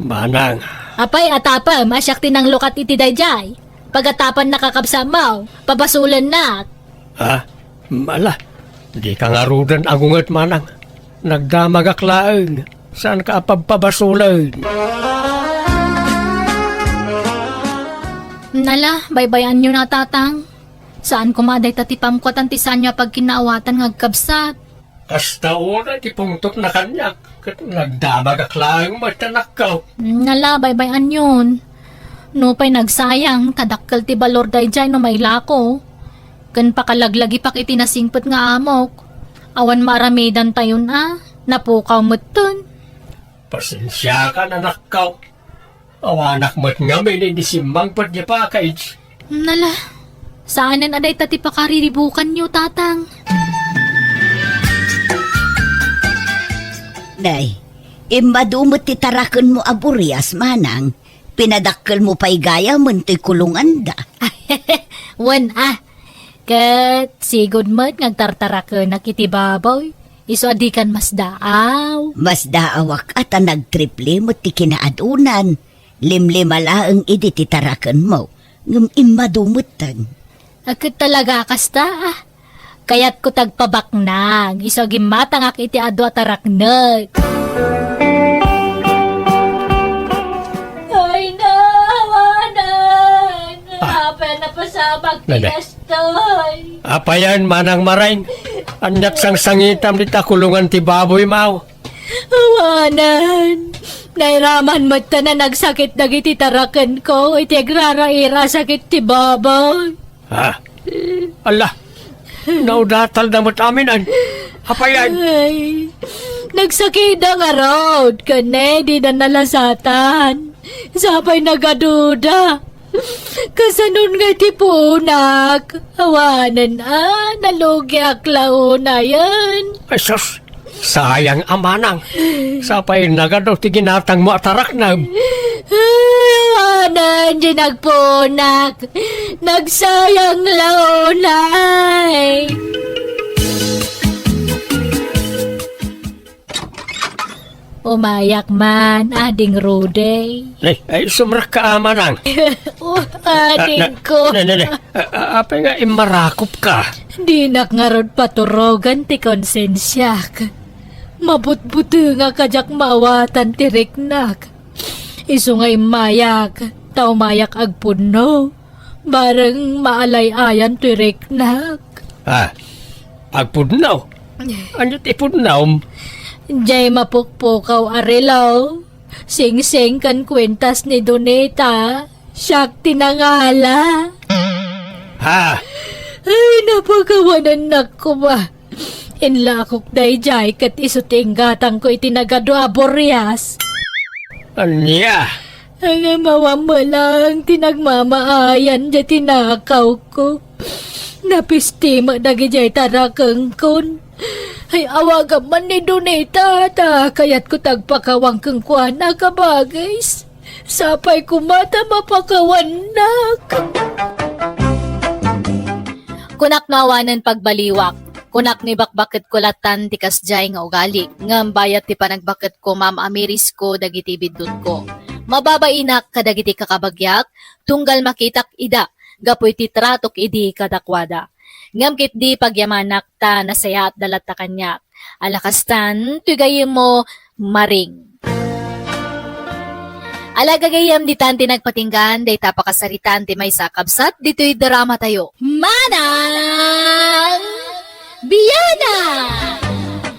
Manang, Apay atapa, masyak tinang lukat iti dayjay. Pagatapan nakakapsamaw, papasulan na. ha? Mala, di ka nga rudan agungat manang. Nagdamagaklaang, saan ka pagpabasulan? Nala, baybayan nyo na tatang. Saan kumaday tatipamkwat ang tisan niya pag kinaawatan ngagkabsat. Hasta una ti pungtot na kanyak, kat nagdamagaklaang matanak kao. Nala, baybayan yun. No pa'y nagsayang, tadakkel ti balor dayjay no may lako. Kan pakalaglagi pak itinasingpet nga amok. Awan maramidan tayo na, napukaw mo't dun. Pasensya ka na nakkaw. Awanak mo't nga may nindisimbang pat niya package. Nala, saanan aday tati pakariribukan nyo, tatang? Day, imadumot ti tarakon mo aburias, manang. Pinadakkel mo pa'y gaya mo to'y kulungan da. Wan kat sigod mo't ngagtartaraka nakitibaboy. Iso adikan mas daaw. Mas daawak at ang nagtriple mo ti kinaadunan. Limlimala ang idi ti tarakon mo. Ngam imadumutan. Akit talaga kasta Kayat ko tagpabaknang. Iso gimatang ak iti adu ataraknag. Ay nawanan. Apa na pasabak Nene. tinastoy. Apayan manang marain. Anyat sang sangitam di takulungan ti baboy mau. Awanan. Nairaman mo na nagsakit dagiti tarakan ko. Iti agraraira sakit ti babay. Ha? Allah, naudatal na mo't aminan. Apayan. Ay, nagsakit ang road. Kane, di na nalasatan. Sapay nagaduda. Kasanun nga ti punak. Awanan nalugi aklaw na yan. Ay sus, sayang amanang. Sapay nagadaw ti ginatang mo atarak na. Awanan di nagpunak. Nagsayang launay. Umayak man, ading Rude. Ay sumrak ka amanang. Ading ko. Apay nga imarakop ka. Di nakngarod paturogan ti konsensyak. Mabutbuto nga kajak mawatan ti riknak. Isu nga imayak, tao mayak agpuno. Bareng maalay-ayan ti riknak. Ha? Agpudnaw. Ano ti pudnaw? Jay mapukpukaw arilaw. Sing-sing kan kwentas ni Doneta. Siyak tinangala. Ha? Ay, napagawanan na ko ba? Inlakok day jay kat isutinggatang ko itinagado aborias. Anya? Ang mawam mo lang tinagmamaayan dya tinakaw ko. Napistima dagi jay tarakang kon. Ay awagan man ni Doneta ta kayat ko tagpakawang kang kuana ka bagays. Sapay kumata mapakawanak. Kunak nawanan pagbaliwak. Kunak ni bakbakit kulatan ti kasjay nga ugali. Ngam bayat ti panagbakit ko Ma'am Amiris ko dagiti bidut ko. Mababainak kadagiti kakabagyak, tunggal makitak ida, gapoy ti tratok idi kadakwada. Ngam kit di pagyamanak ta nasaya at dalat ta kanyak. Alakastan, tugayim mo maring. Alagagayam di tanti nagpatinggan, day tapakasaritan ti may sakabsat, dito'y drama tayo. Manang Biyana!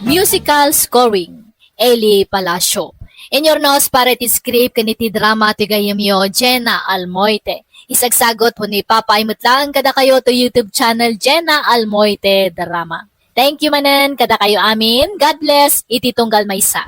Musical scoring, Eli Palacio. In your nose para ti script kaniti drama ti gayam yo, Jenna Almoite. Isagsagot po ni Papa Imutlang kada kayo to YouTube channel Jenna Almoite Drama. Thank you manan kada kayo amin. God bless. Iti tunggal maysa.